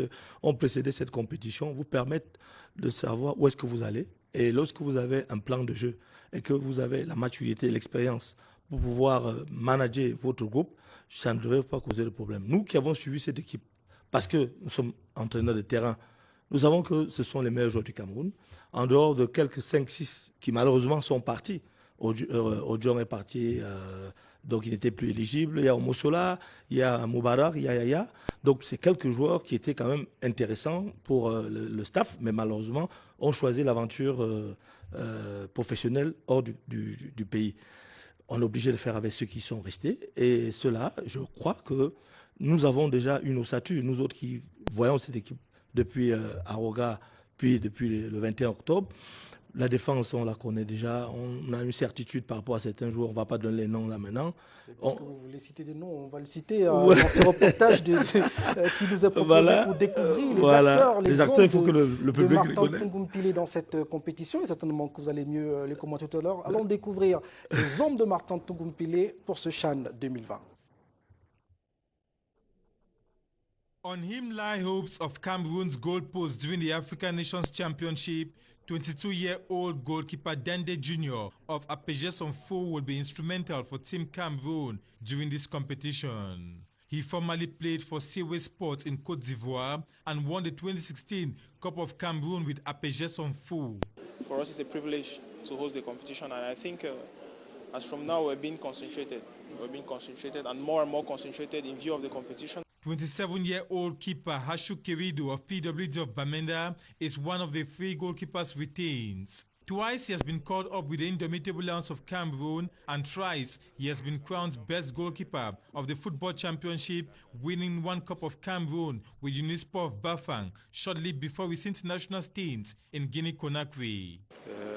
ont précédé cette compétition vous permettent de savoir où est-ce que vous allez. Et lorsque vous avez un plan de jeu et que vous avez la maturité, l'expérience pour pouvoir manager votre groupe, ça ne devrait pas causer de problème. Nous qui avons suivi cette équipe, parce que nous sommes entraîneurs de terrain, nous savons que ce sont les meilleurs joueurs du Cameroun, en dehors de quelques 5-6 qui malheureusement sont partis. Odjon est parti, donc il n'était plus éligible. Il y a Omosola, il y a Moubarak, il y a Yaya. Donc c'est quelques joueurs qui étaient quand même intéressants pour le staff, mais malheureusement ont choisi l'aventure professionnelle hors du pays. On est obligé de faire avec ceux qui sont restés. Et cela, je crois que nous avons déjà une ossature, nous autres qui voyons cette équipe depuis Aroga, puis depuis le 21 octobre. La défense, on la connaît déjà, on a une certitude par rapport à certains joueurs, on ne va pas donner les noms là maintenant. Vous voulez citer des noms, on va le citer dans ce reportage qui nous est proposé pour découvrir les acteurs, il faut que le public de Martin Tungumpile dans cette compétition, et certainement que vous allez mieux les commenter tout à l'heure. Allons découvrir les hommes de Martin Tungumpile pour ce Chan 2020. On him lie hopes of Cameroon's goalpost during the African Nations Championship. 22-year-old goalkeeper Dende Jr. of Apeje-Sonfo will be instrumental for Team Cameroon during this competition. He formerly played for Seaway Sports in Côte d'Ivoire and won the 2016 Cup of Cameroon with Apeje-Sonfo. For us, it's a privilege to host the competition, and I think as from now, we're being concentrated. We're being concentrated and more concentrated in view of the competition. 27-year-old keeper Hashu Kiridu of PWD of Bamenda is one of the 3 goalkeepers retained. Twice he has been called up with the Indomitable Lions of Cameroon, and thrice he has been crowned best goalkeeper of the Football Championship, winning 1 Cup of Cameroon with Unisport of Bafang shortly before his international stint in Guinea-Conakry.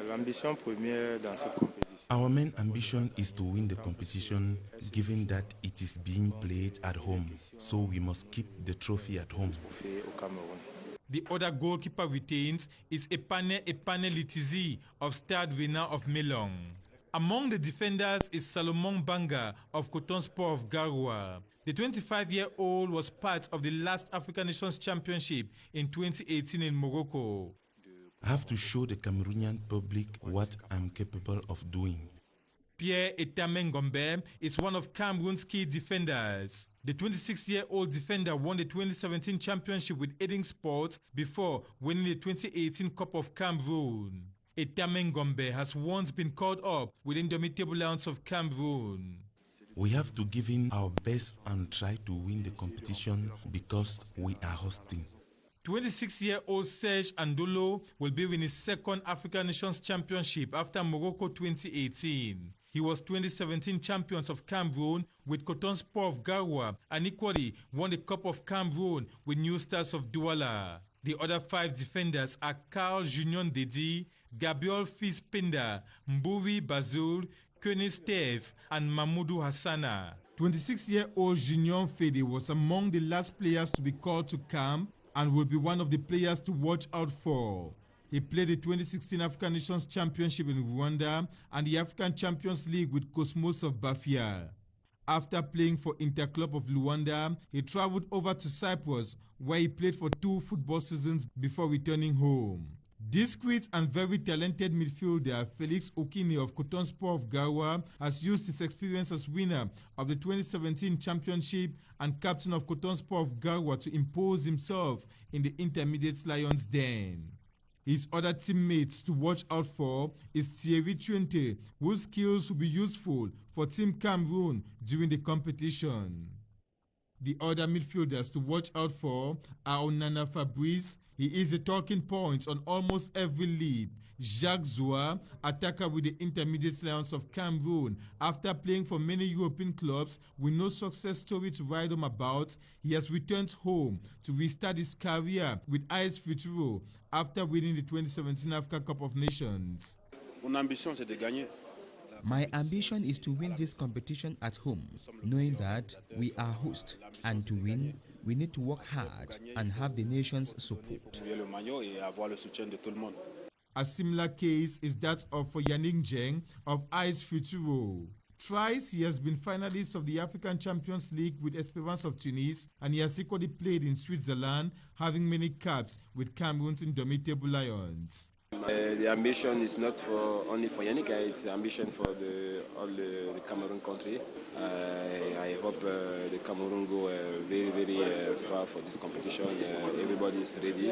L'ambition première dans cette compétition. Our main ambition is to win the competition, given that it is being played at home. So we must keep the trophy at home. The other goalkeeper retained is Epane Litizi of Stade Rennais of Melong. Among the defenders is Salomon Banga of Coton Sport of Garoua. The 25-year-old was part of the last African Nations Championship in 2018 in Morocco. I have to show the Cameroonian public what I'm capable of doing. Pierre Etame Ngombe is one of Cameroon's key defenders. The 26-year-old defender won the 2017 championship with Edding Sports before winning the 2018 Cup of Cameroon. Etame Ngombe has once been called up with Indomitable Lions of Cameroon. We have to give in our best and try to win the competition because we are hosting. 26-year-old Serge Andolo will be in his 2nd African Nations Championship after Morocco 2018. He was 2017 champions of Cameroon with Coton Sport of Garoua and equally won the Cup of Cameroon with New Stars of Douala. The other 5 defenders are Carl Junior Dedi, Gabriel Fils-Pinda, Mburi Bazoul, Kone Steve, and Mahmoudou Hassana. 26-year-old Junior Fede was among the last players to be called to camp and will be one of the players to watch out for. He played the 2016 African Nations Championship in Rwanda and the African Champions League with Cosmos of Bafia. After playing for Interclub of Luanda, he traveled over to Cyprus, where he played for 2 football seasons before returning home. Discreet and very talented midfielder Felix Okini of Cotonsport of Garoua has used his experience as winner of the 2017 championship and captain of Cotonsport of Garoua to impose himself in the Intermediate Lions' den. His other teammates to watch out for is Thierry Truente, whose skills will be useful for Team Cameroon during the competition. The other midfielders to watch out for are Onana Fabrice. He is a talking point on almost every league. Jacques Zoua, attacker with the Intermediate Lions of Cameroon. After playing for many European clubs with no success story to write home about, he has returned home to restart his career with AS Futuro after winning the 2017 Africa Cup of Nations. My ambition is to win this competition at home, knowing that we are host, and to win, we need to work hard and have the nation's support. A similar case is that of Yannick Jeng of AS Futuro. Thrice he has been finalist of the African Champions League with Esperance of Tunis, and he has equally played in Switzerland, having many caps with Cameroon's Indomitable Lions. The ambition is not only for Yannick, it's the ambition for all the Cameroon country. I hope the Cameroon go very far for this competition. Everybody is ready.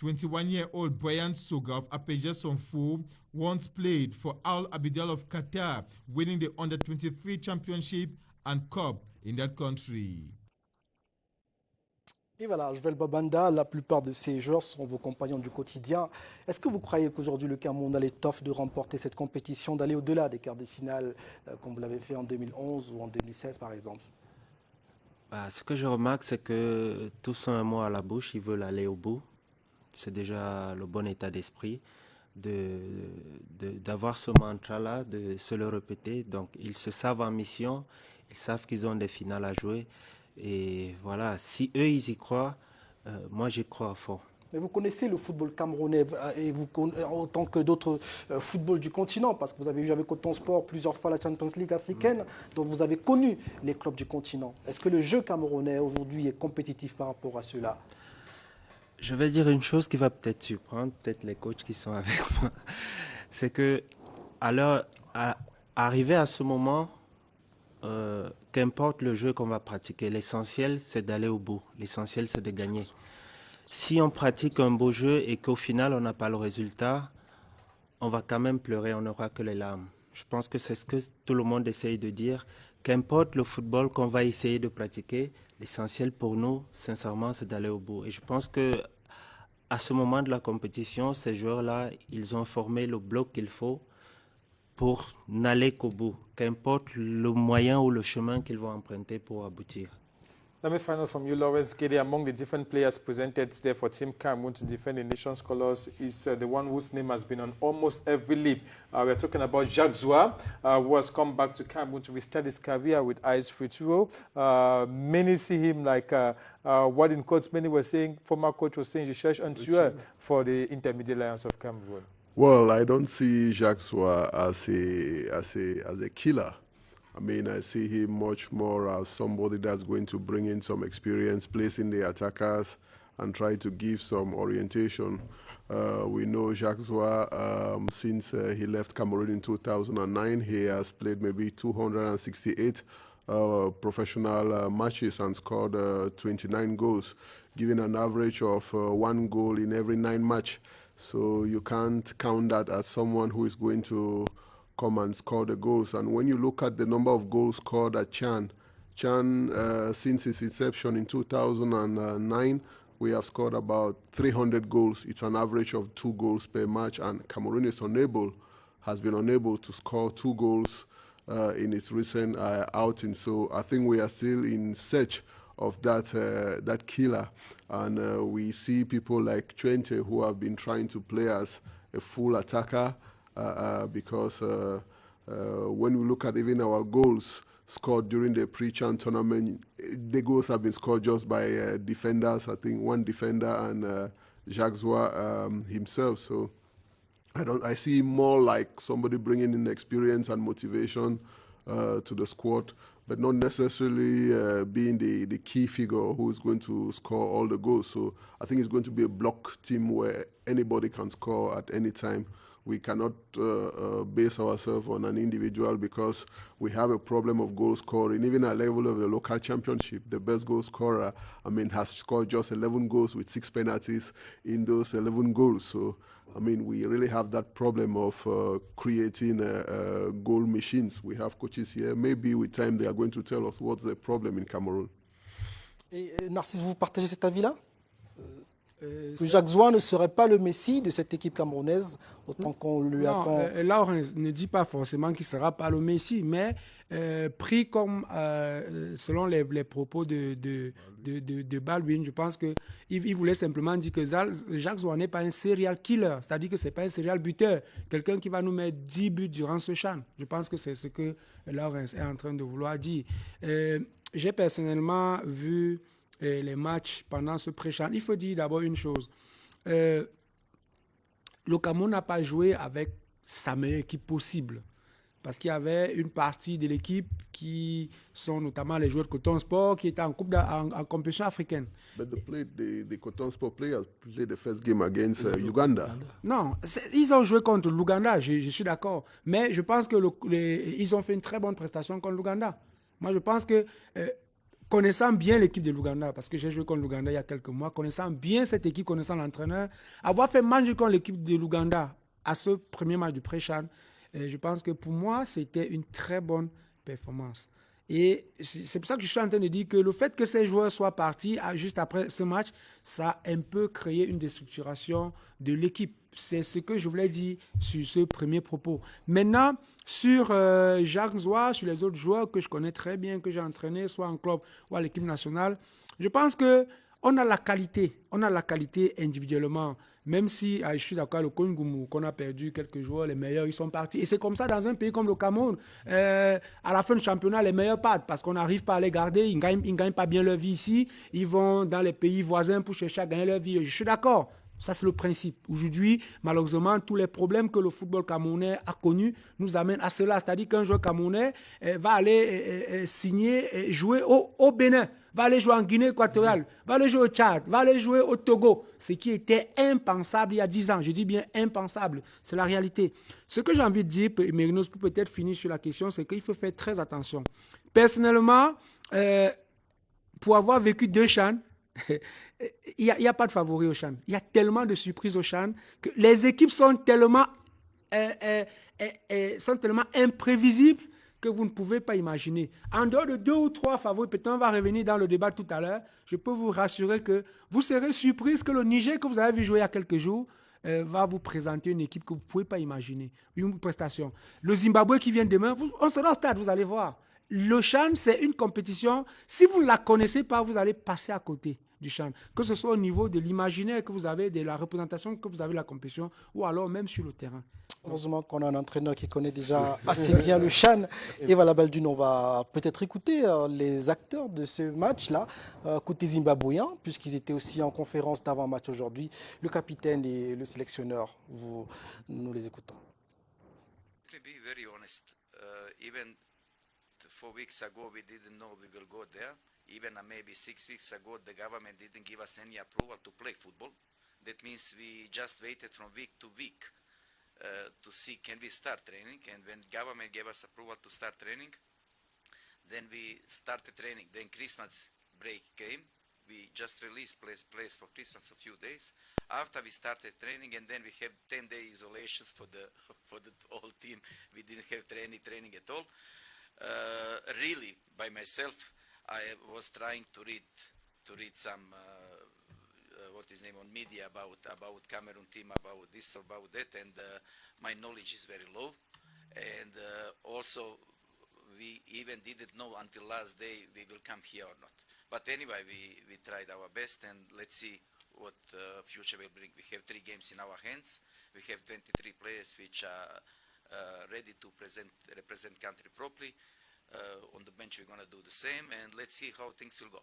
21-year-old Brian Soga of Apeja Sonfo once played for Al Abidal of Qatar, winning the Under-23 Championship and Cup in that country. Et voilà, Joël Babanda, la plupart de ces joueurs sont vos compagnons du quotidien. Est-ce que vous croyez qu'aujourd'hui le Cameroun a l'étoffe de remporter cette compétition, d'aller au-delà des quarts de finale, comme vous l'avez fait en 2011 ou en 2016 par exemple? Ce que je remarque, c'est que tous ont un mot à la bouche, ils veulent aller au bout. C'est déjà le bon état d'esprit d'avoir ce mantra-là, de se le répéter. Donc ils se savent en mission, ils savent qu'ils ont des finales à jouer. Et voilà, si eux, ils y croient, moi, j'y crois à fond. Mais vous connaissez le football camerounais et autant que d'autres footballs du continent, parce que vous avez vu avec Cotonsport plusieurs fois la Champions League africaine, donc vous avez connu les clubs du continent. Est-ce que le jeu camerounais aujourd'hui est compétitif par rapport à ceux-là? Je vais dire une chose qui va peut-être surprendre, peut-être les coachs qui sont avec moi. C'est que, arrivé à ce moment, qu'importe le jeu qu'on va pratiquer, l'essentiel c'est d'aller au bout, l'essentiel c'est de gagner. Si on pratique un beau jeu et qu'au final on n'a pas le résultat, on va quand même pleurer, on n'aura que les larmes. Je pense que c'est ce que tout le monde essaye de dire. Qu'importe le football qu'on va essayer de pratiquer, l'essentiel pour nous, sincèrement, c'est d'aller au bout. Et je pense que à ce moment de la compétition, ces joueurs-là, ils ont formé le bloc qu'il faut pour n'aller qu'au bout, qu'importe le moyen ou le chemin qu'ils vont emprunter pour aboutir. Let me find out from you, Lawrence Gede, among the different players presented there for Team Cameroon to defend the nation's colours is the one whose name has been on almost every lip. We're talking about Jacques Zoua, who has come back to Cameroon to restart his career with AS Futuro. Many see him like what in quotes many were saying, former coach was saying, je cherche un tueur for the Intermediate Lions of Cameroon. Well, I don't see Jacques Zoua as a killer. I mean, I see him much more as somebody that's going to bring in some experience, placing the attackers and try to give some orientation. We know Jacques Zoua, since he left Cameroon in 2009, he has played maybe 268 professional matches and scored 29 goals, giving an average of 1 goal in every 9 matches. So you can't count that as someone who is going to come and score the goals. And when you look at the number of goals scored at Chan, since its inception in 2009, we have scored about 300 goals. It's an average of 2 goals per match, and Cameroon has been unable to score 2 goals in its recent outing. So I think we are still in search of that killer. And we see people like Twente who have been trying to play as a full attacker because when we look at even our goals scored during the pre-CHAN tournament, the goals have been scored just by defenders. I think one defender and Jacques Zoua himself. So I see more like somebody bringing in experience and motivation to the squad, but not necessarily being the key figure who is going to score all the goals. So I think it's going to be a block team where anybody can score at any time. We cannot base ourselves on an individual because we have a problem of goal scoring. Even at level of the local championship, the best goal scorer, has scored just 11 goals with 6 penalties in those 11 goals. So, we really have that problem of creating goal machines. We have coaches here. Maybe with time, they are going to tell us what's the problem in Cameroon. Et Narcisse, vous partagez cet avis-là? Que Jacques Zoua ne serait pas le Messi de cette équipe camerounaise, autant qu'on lui attend. Là, on ne dit pas forcément qu'il ne sera pas le Messi, mais pris comme, selon les propos de Baldwin, je pense qu'il voulait simplement dire que Jacques Zoua n'est pas un serial killer, c'est-à-dire que ce n'est pas un serial buteur, quelqu'un qui va nous mettre 10 buts durant ce CHAN. Je pense que c'est ce que Lawrence est en train de vouloir dire. J'ai personnellement vu les matchs pendant ce pré-CHAN. Il faut dire d'abord une chose. Le Cameroun n'a pas joué avec sa meilleure équipe possible. Parce qu'il y avait une partie de l'équipe qui sont notamment les joueurs de Coton Sport qui étaient en compétition africaine. But the Coton Sport players played the first game against Uganda. Non, ils ont joué contre l'Ouganda, je suis d'accord. Mais je pense qu'ils ont fait une très bonne prestation contre l'Ouganda. Moi, je pense que connaissant bien l'équipe de l'Ouganda, parce que j'ai joué contre l'Ouganda il y a quelques mois, connaissant bien cette équipe, connaissant l'entraîneur, avoir fait match contre l'équipe de l'Ouganda à ce premier match du pré-CHAN, je pense que pour moi, c'était une très bonne performance. Et c'est pour ça que je suis en train de dire que le fait que ces joueurs soient partis juste après ce match, ça a un peu créé une déstructuration de l'équipe. C'est ce que je voulais dire sur ce premier propos. Maintenant, sur Jacques Zoua, sur les autres joueurs que je connais très bien, que j'ai entraînés, soit en club ou à l'équipe nationale, je pense qu'on a la qualité. On a la qualité individuellement. Même si, je suis d'accord, le Kongoumou, qu'on a perdu quelques joueurs, les meilleurs, ils sont partis. Et c'est comme ça dans un pays comme le Cameroun. À la fin du championnat, les meilleurs partent parce qu'on n'arrive pas à les garder. Ils ne gagnent pas bien leur vie ici. Ils vont dans les pays voisins pour chercher à gagner leur vie. Je suis d'accord. Ça, c'est le principe. Aujourd'hui, malheureusement, tous les problèmes que le football camerounais a connus nous amènent à cela. C'est-à-dire qu'un joueur camerounais va aller signer, jouer au Bénin, va aller jouer en Guinée équatoriale, va aller jouer au Tchad, va aller jouer au Togo. Ce qui était impensable il y a 10 ans. Je dis bien impensable. C'est la réalité. Ce que j'ai envie de dire, Mérinos peut peut-être finir sur la question, c'est qu'il faut faire très attention. Personnellement, pour avoir vécu 2 CHAN, il n'y a pas de favori au CHAN. Il y a tellement de surprises au CHAN que les équipes sont tellement imprévisibles que vous ne pouvez pas imaginer. En dehors de 2 ou 3 favoris, peut-être on va revenir dans le débat tout à l'heure, je peux vous rassurer que vous serez surpris que le Niger que vous avez vu jouer il y a quelques jours va vous présenter une équipe que vous ne pouvez pas imaginer, une prestation. Le Zimbabwe qui vient demain, on sera au stade, vous allez voir. Le CHAN, c'est une compétition, si vous ne la connaissez pas, vous allez passer à côté du CHAN, que ce soit au niveau de l'imaginaire que vous avez, de la représentation que vous avez de la compétition, ou alors même sur le terrain. Heureusement qu'on a un entraîneur qui connaît déjà assez bien le CHAN. Eva Labaldune, on va peut-être écouter les acteurs de ce match-là, côté zimbabwéen, puisqu'ils étaient aussi en conférence d'avant-match aujourd'hui. Le capitaine et le sélectionneur, nous les écoutons. To be very honest, even 4 weeks ago we didn't know we will go there. Even maybe 6 weeks ago the government didn't give us any approval to play football. That means we just waited from week to week to see can we start training, and when government gave us approval to start training, then we started training. Then Christmas break came. We just released players for Christmas a few days. After we started training, and then we have 10-day isolations for the whole team. We didn't have any training at all. Really, by myself, I was trying to read some on media about Cameroon team, about this, about that, and my knowledge is very low. And also, we even didn't know until last day we will come here or not. But anyway, we tried our best, and let's see what future will bring. We have 3 games in our hands. We have 23 players which are ready to represent country properly. On the bench, we're going to do the same, and let's see how things will go.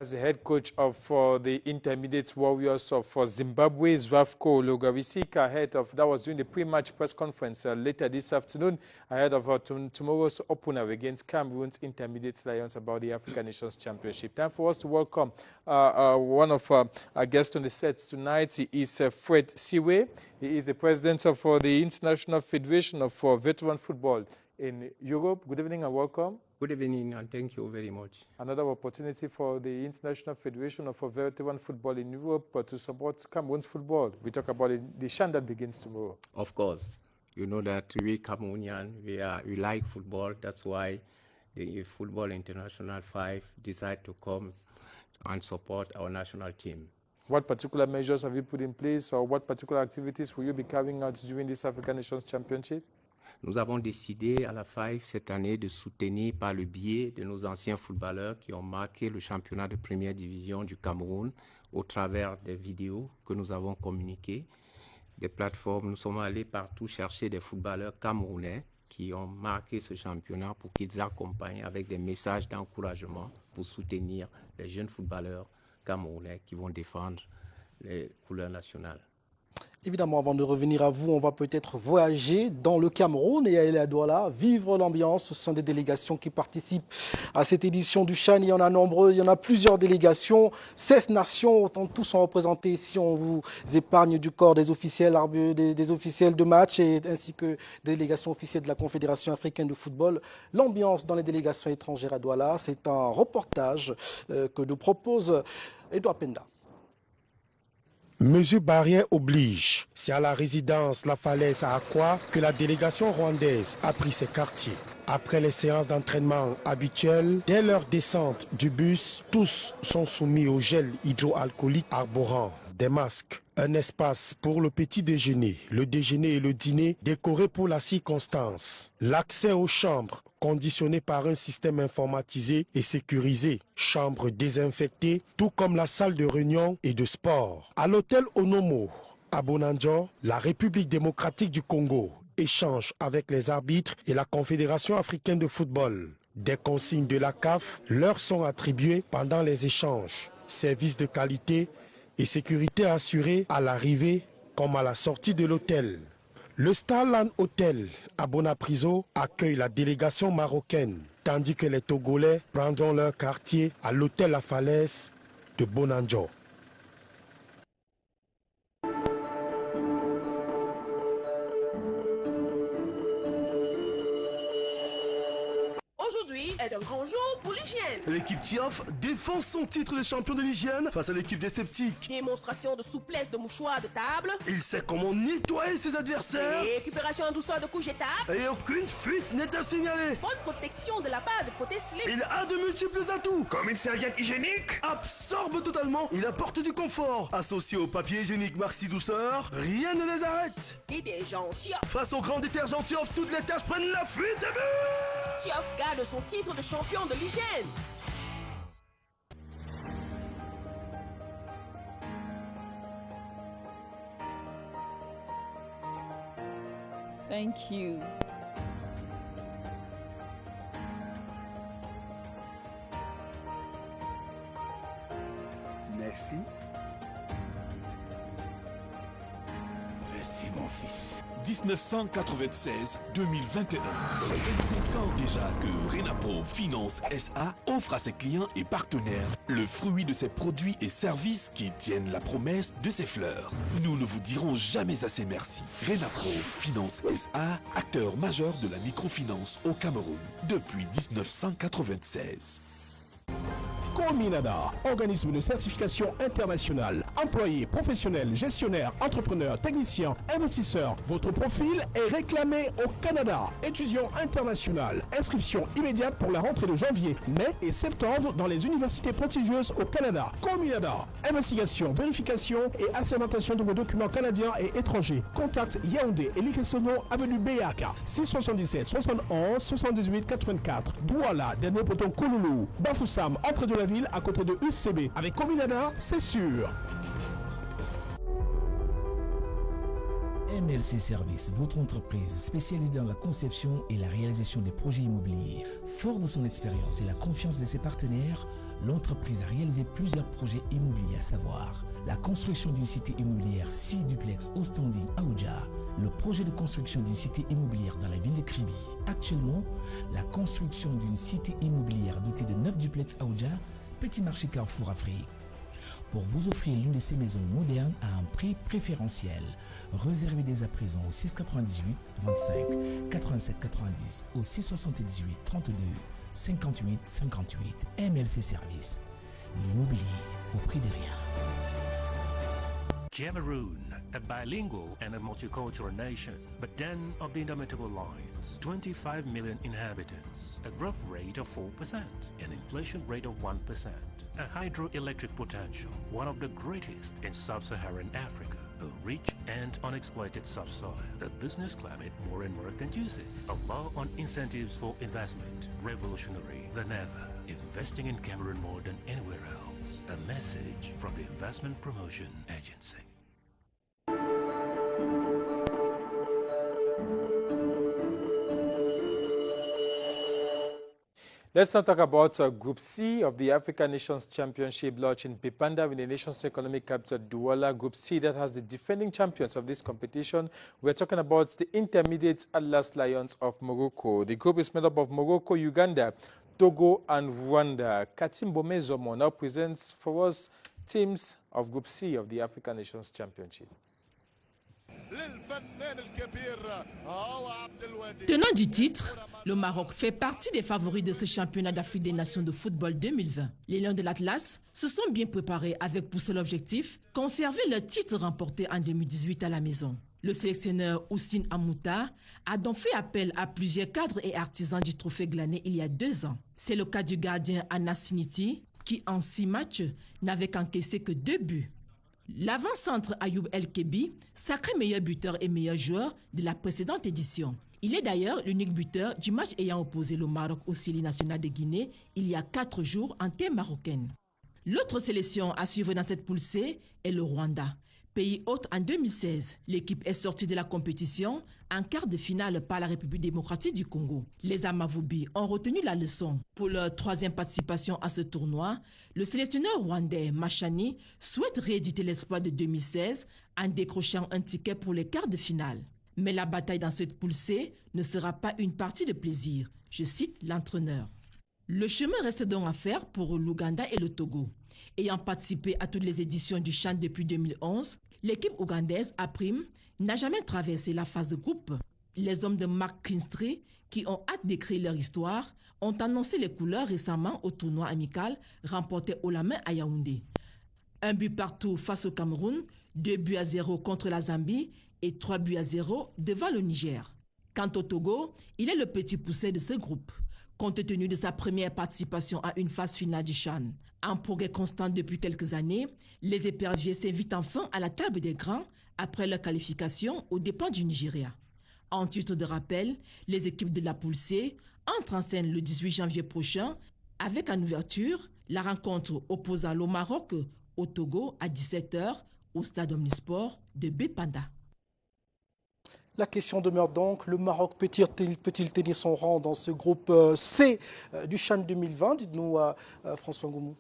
As the head coach of the Intermediate Warriors of Zimbabwe, Zdravko Lugavisika, that was during the pre-match press conference later this afternoon, ahead of tomorrow's opener against Cameroon's Intermediate Lions about the African Nations Championship. Time for us to welcome one of our guests on the set tonight. He is Fred Siwe. He is the president of the International Federation of Veteran Football in Europe. Good evening and welcome. Good evening and thank you very much. Another opportunity for the International Federation of Veteran Football in Europe to support Cameroon's football. We talk about the CHAN that begins tomorrow. Of course. You know that we Cameroonian, we like football. That's why the Football International 5 decided to come and support our national team. What particular measures have you put in place, or what particular activities will you be carrying out during this African Nations Championship? Nous avons décidé à la FIVE cette année de soutenir par le biais de nos anciens footballeurs qui ont marqué le championnat de première division du Cameroun au travers des vidéos que nous avons communiquées, des plateformes. Nous sommes allés partout chercher des footballeurs camerounais qui ont marqué ce championnat pour qu'ils accompagnent avec des messages d'encouragement pour soutenir les jeunes footballeurs camerounais qui vont défendre les couleurs nationales. Évidemment, avant de revenir à vous, on va peut-être voyager dans le Cameroun et aller à Douala, vivre l'ambiance au sein des délégations qui participent à cette édition du CHAN. Il y en a nombreuses, il y en a plusieurs délégations, 16 nations, tous sont représentés ici. On vous épargne du corps des officiels, des officiels de match ainsi que des délégations officielles de la Confédération africaine de football. L'ambiance dans les délégations étrangères à Douala, c'est un reportage que nous propose Edouard Penda. Mesure barrière oblige. C'est à la résidence La Falaise à Akwa que la délégation rwandaise a pris ses quartiers. Après les séances d'entraînement habituelles, dès leur descente du bus, tous sont soumis au gel hydroalcoolique arborant des masques. Un espace pour le petit déjeuner, le déjeuner et le dîner décorés pour la circonstance. L'accès aux chambres conditionné par un système informatisé et sécurisé. Chambres désinfectées, tout comme la salle de réunion et de sport. À l'hôtel Onomo, à Bonanjo, la République démocratique du Congo échange avec les arbitres et la Confédération africaine de football. Des consignes de la CAF leur sont attribuées pendant les échanges. Service de qualité et sécurité assurée à l'arrivée comme à la sortie de l'hôtel. Le Starland Hotel à Bonapriso accueille la délégation marocaine, tandis que les Togolais prendront leur quartier à l'hôtel La Falaise de Bonanjo. Aujourd'hui est un grand jour pour l'hygiène. L'équipe TIAF défend son titre de champion de l'hygiène face à l'équipe des sceptiques. Démonstration de souplesse de mouchoirs de table. Il sait comment nettoyer ses adversaires. Récupération en douceur de couches jetables. Et aucune fuite n'est à signaler. Bonne protection de la part de protège-slip. Il a de multiples atouts. Comme une serviette hygiénique. Absorbe totalement. Il apporte du confort. Associé au papier hygiénique Maxi Douceur, rien ne les arrête. Détergent TIAF. Face au grand détergent TIAF, toutes les tâches prennent la fuite de but. TIAF garde son titre de champion de l'hygiène. Thank you. Merci. Merci mon fils. 1996-2021. 25 ans déjà que Renapo Finance SA offre à ses clients et partenaires le fruit de ses produits et services qui tiennent la promesse de ses fleurs. Nous ne vous dirons jamais assez merci. Renapo Finance SA, acteur majeur de la microfinance au Cameroun depuis 1996. Cominada, organisme de certification internationale. Employés, professionnels, gestionnaires, entrepreneurs, techniciens, investisseurs. Votre profil est réclamé au Canada. Étudiants international. Inscription immédiate pour la rentrée de janvier, mai et septembre dans les universités prestigieuses au Canada. Cominada. Investigation, vérification et assermentation de vos documents canadiens et étrangers. Contact Yaoundé et Likesono, avenue Béaka. 677 71 78 84. Douala, dernier poton Kouloulou. Bafoussam, entrée de la ville à côté de UCB. Avec Cominada, c'est sûr. MLC Services, votre entreprise spécialisée dans la conception et la réalisation des projets immobiliers. Fort de son expérience et la confiance de ses partenaires, l'entreprise a réalisé plusieurs projets immobiliers, à savoir la construction d'une cité immobilière 6 duplex au standing Aouja, le projet de construction d'une cité immobilière dans la ville de Kribi. Actuellement, la construction d'une cité immobilière dotée de 9 duplex Aouja, Petit Marché Carrefour Afrique. Pour vous offrir l'une de ces maisons modernes à un prix préférentiel, réservez dès à présent au 698 25 87 90 au 678 32 58 58. MLC Services, l'immobilier au prix de rien. Cameroon, a bilingual and a multicultural nation, but then of the indomitable lions. 25 million inhabitants, a growth rate of 4%, an inflation rate of 1%, a hydroelectric potential, one of the greatest in sub-Saharan Africa, a rich and unexploited subsoil, a business climate more and more conducive, a law on incentives for investment, revolutionary than ever, investing in Cameroon more than anywhere else. A message from the Investment Promotion Agency. Let's now talk about Group C of the African Nations Championship launched in Bipanda in the nation's economic capital, Douala. Group C that has the defending champions of this competition. We're talking about the intermediate Atlas Lions of Morocco. The group is made up of Morocco, Uganda, Togo, and Rwanda. Katimbo Mezomo now presents for us teams of Group C of the African Nations Championship. Tenant du titre, le Maroc fait partie des favoris de ce championnat d'Afrique des Nations de football 2020. Les Lions de l'Atlas se sont bien préparés avec pour seul objectif conserver leur titre remporté en 2018 à la maison. Le sélectionneur Houssine Amouta a donc fait appel à plusieurs cadres et artisans du trophée glané il y a 2 ans. C'est le cas du gardien Anas Siniti qui en 6 matchs n'avait qu'encaissé que 2 buts. L'avant-centre Ayoub El Kebi, sacré meilleur buteur et meilleur joueur de la précédente édition. Il est d'ailleurs l'unique buteur du match ayant opposé le Maroc au Syli national de Guinée il y a 4 jours en terre marocaine. L'autre sélection à suivre dans cette poule C est le Rwanda. Pays hôte en 2016, l'équipe est sortie de la compétition en quart de finale par la République démocratique du Congo. Les Amavubi ont retenu la leçon. Pour leur 3e participation à ce tournoi, le sélectionneur rwandais Machani souhaite rééditer l'exploit de 2016 en décrochant un ticket pour les quarts de finale. Mais la bataille dans cette poule C ne sera pas une partie de plaisir, je cite l'entraîneur. Le chemin reste donc à faire pour l'Ouganda et le Togo. Ayant participé à toutes les éditions du CHAN depuis 2011, l'équipe ougandaise à prime n'a jamais traversé la phase de groupe. Les hommes de Mark Kinstry, qui ont hâte d'écrire leur histoire, ont annoncé les couleurs récemment au tournoi amical remporté haut la main à Yaoundé. 1 but partout face au Cameroun, 2-0 contre la Zambie et 3-0 devant le Niger. Quant au Togo, il est le petit poussé de ce groupe, compte tenu de sa première participation à une phase finale du CHAN. En progrès constant depuis quelques années, les éperviers s'invitent enfin à la table des grands après leur qualification aux dépens du Nigeria. En titre de rappel, les équipes de la poule C entrent en scène le 18 janvier prochain avec en ouverture la rencontre opposant le Maroc au Togo à 17h au stade Omnisport de Bipanda. La question demeure donc, le Maroc peut-il tenir son rang dans ce groupe C du CHAN 2020? Dites-nous, François Ngoumou.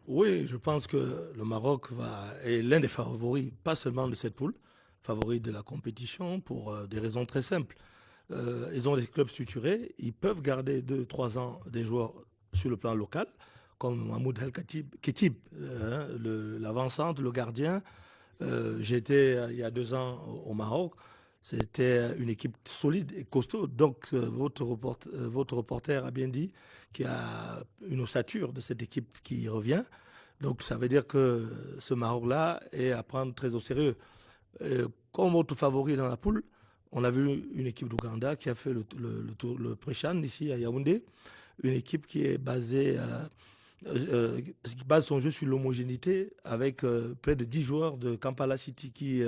Oui, je pense que le Maroc est l'un des favoris, pas seulement de cette poule, favori de la compétition pour des raisons très simples. Ils ont des clubs structurés, ils peuvent garder 2-3 ans des joueurs sur le plan local, comme Mahmoud El-Khatib, l'avant-centre, le gardien. J'étais il y a 2 ans au Maroc. C'était une équipe solide et costaud. Donc, votre reporter a bien dit qu'il y a une ossature de cette équipe qui revient. Donc, ça veut dire que ce Maroc-là est à prendre très au sérieux. Comme autre favori dans la poule, on a vu une équipe d'Ouganda qui a fait le Pré-Chan ici à Yaoundé. Une équipe qui est basée, qui base son jeu sur l'homogénéité avec près de 10 joueurs de Kampala City qui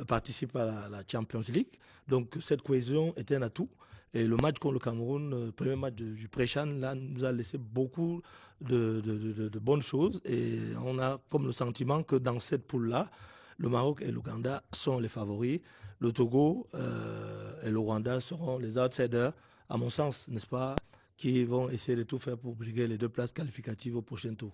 participent à la Champions League. Donc cette cohésion est un atout. Et le match contre le Cameroun, le premier match du Pré-Chan, là, nous a laissé beaucoup de bonnes choses. Et on a comme le sentiment que dans cette poule-là, le Maroc et l'Ouganda sont les favoris. Le Togo et le Rwanda seront les outsiders, à mon sens, n'est-ce pas, qui vont essayer de tout faire pour briguer les 2 places qualificatives au prochain tour.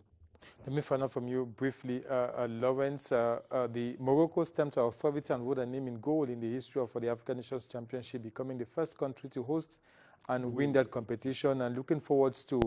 Let me find out from you briefly, Lawrence. The Morocco stamped authority and wrote a name in gold in the history of the African Nations Championship, becoming the first country to host and win that competition, and looking forward to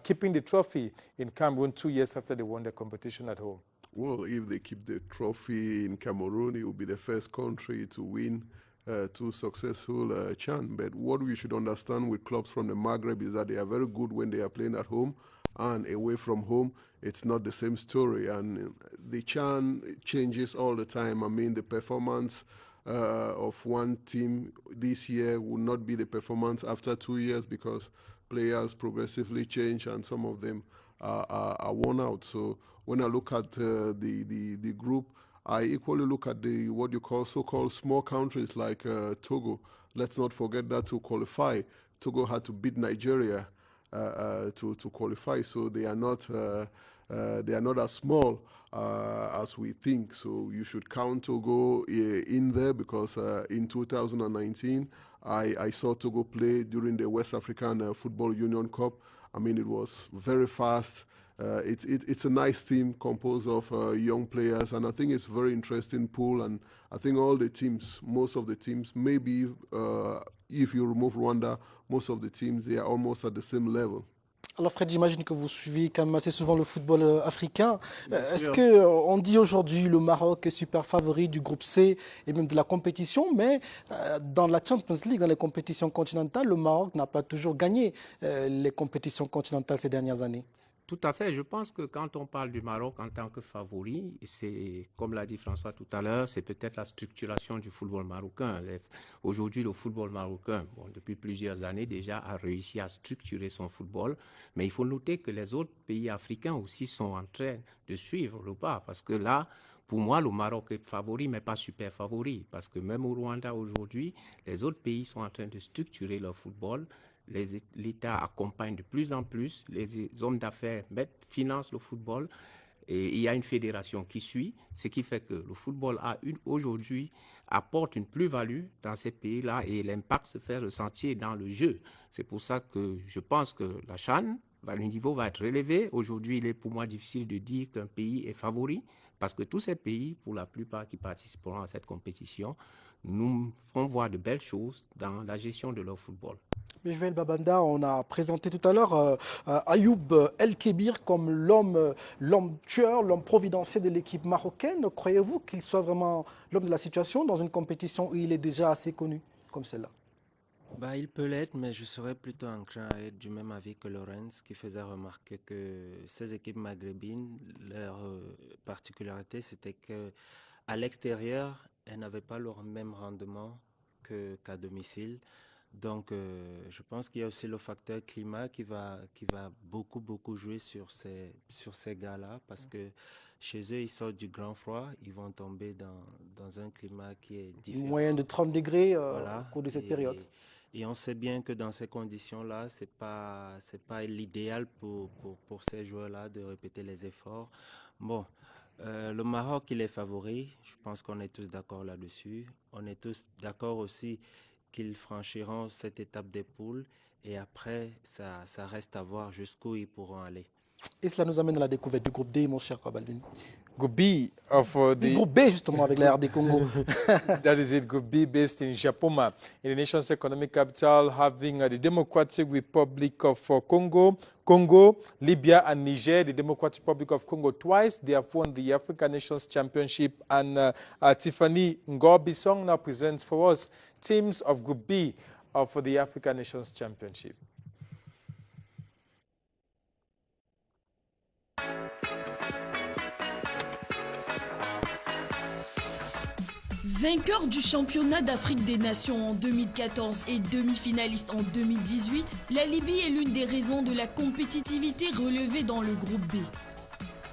keeping the trophy in Cameroon 2 years after they won the competition at home. Well, if they keep the trophy in Cameroon, it will be the first country to win 2 successful CHAN. But what we should understand with clubs from the Maghreb is that they are very good when they are playing at home, and away from home, it's not the same story. And the CHAN changes all the time. I mean, the performance of one team this year will not be the performance after 2 years because players progressively change and some of them are worn out. So when I look at the group, I equally look at the what you call so-called small countries like Togo. Let's not forget that to qualify, Togo had to beat Nigeria to qualify. So they are not as small as we think. So you should count Togo in there because in 2019 I saw Togo play during the West African Football Union Cup. I mean, it was very fast. It's a nice team composed of young players, and I think it's a very interesting pool. And I think all the teams, most of the teams, maybe if you remove Rwanda, most of the teams, they are almost at the same level. Alors Fred, j'imagine que vous suivez quand même assez souvent le football africain. Est-ce qu'on dit aujourd'hui le Maroc est super favori du groupe C et même de la compétition, mais dans la Champions League, dans les compétitions continentales, le Maroc n'a pas toujours gagné les compétitions continentales ces dernières années? Tout à fait. Je pense que quand on parle du Maroc en tant que favori, c'est, comme l'a dit François tout à l'heure, c'est peut-être la structuration du football marocain. Aujourd'hui, le football marocain, depuis plusieurs années déjà, a réussi à structurer son football. Mais il faut noter que les autres pays africains aussi sont en train de suivre le pas. Parce que là, pour moi, le Maroc est favori, mais pas super favori. Parce que même au Rwanda aujourd'hui, les autres pays sont en train de structurer leur football. L'État accompagne de plus en plus, les hommes d'affaires financent le football et il y a une fédération qui suit, ce qui fait que le football aujourd'hui apporte une plus-value dans ces pays-là et l'impact se fait ressentir dans le jeu. C'est pour ça que je pense que la CHAN, le niveau va être relevé. Aujourd'hui, il est pour moi difficile de dire qu'un pays est favori parce que tous ces pays, pour la plupart qui participeront à cette compétition, nous feront voir de belles choses dans la gestion de leur football. Mais Joël Babanda, on a présenté tout à l'heure Ayoub El Kébir comme l'homme tueur, l'homme providentiel de l'équipe marocaine. Croyez-vous qu'il soit vraiment l'homme de la situation dans une compétition où il est déjà assez connu comme celle-là? Il peut l'être, mais je serais plutôt enclin à être du même avis que Lorenz, qui faisait remarquer que ces équipes maghrébines, leur particularité, c'était qu'à l'extérieur, elles n'avaient pas le même rendement qu'à domicile. Donc, je pense qu'il y a aussi le facteur climat qui va beaucoup jouer sur ces gars-là, parce que chez eux, ils sortent du grand froid, ils vont tomber dans un climat qui est différent. Une moyenne de 30 degrés au cours de cette période. Et on sait bien que dans ces conditions-là, c'est pas l'idéal pour ces joueurs-là de répéter les efforts. Bon, le Maroc, il est favori. Je pense qu'on est tous d'accord là-dessus. On est tous d'accord aussi qu'ils franchiront cette étape des poules et après, ça reste à voir jusqu'où ils pourront aller. Et cela nous amène à la découverte du groupe D, mon cher Balvin. Group B of the Groupe B justement avec la RD Congo. That is it. Group B based in Japoma, in the nation's economic capital, having the Democratic Republic of Congo, Libya, and Niger. The Democratic Republic of Congo twice. They have won the African Nations Championship, and Tiffany Ngobisong now presents for us teams of Group B for the African Nations Championship. Vainqueur du championnat d'Afrique des Nations en 2014 et demi-finaliste en 2018, la Libye est l'une des raisons de la compétitivité relevée dans le groupe B.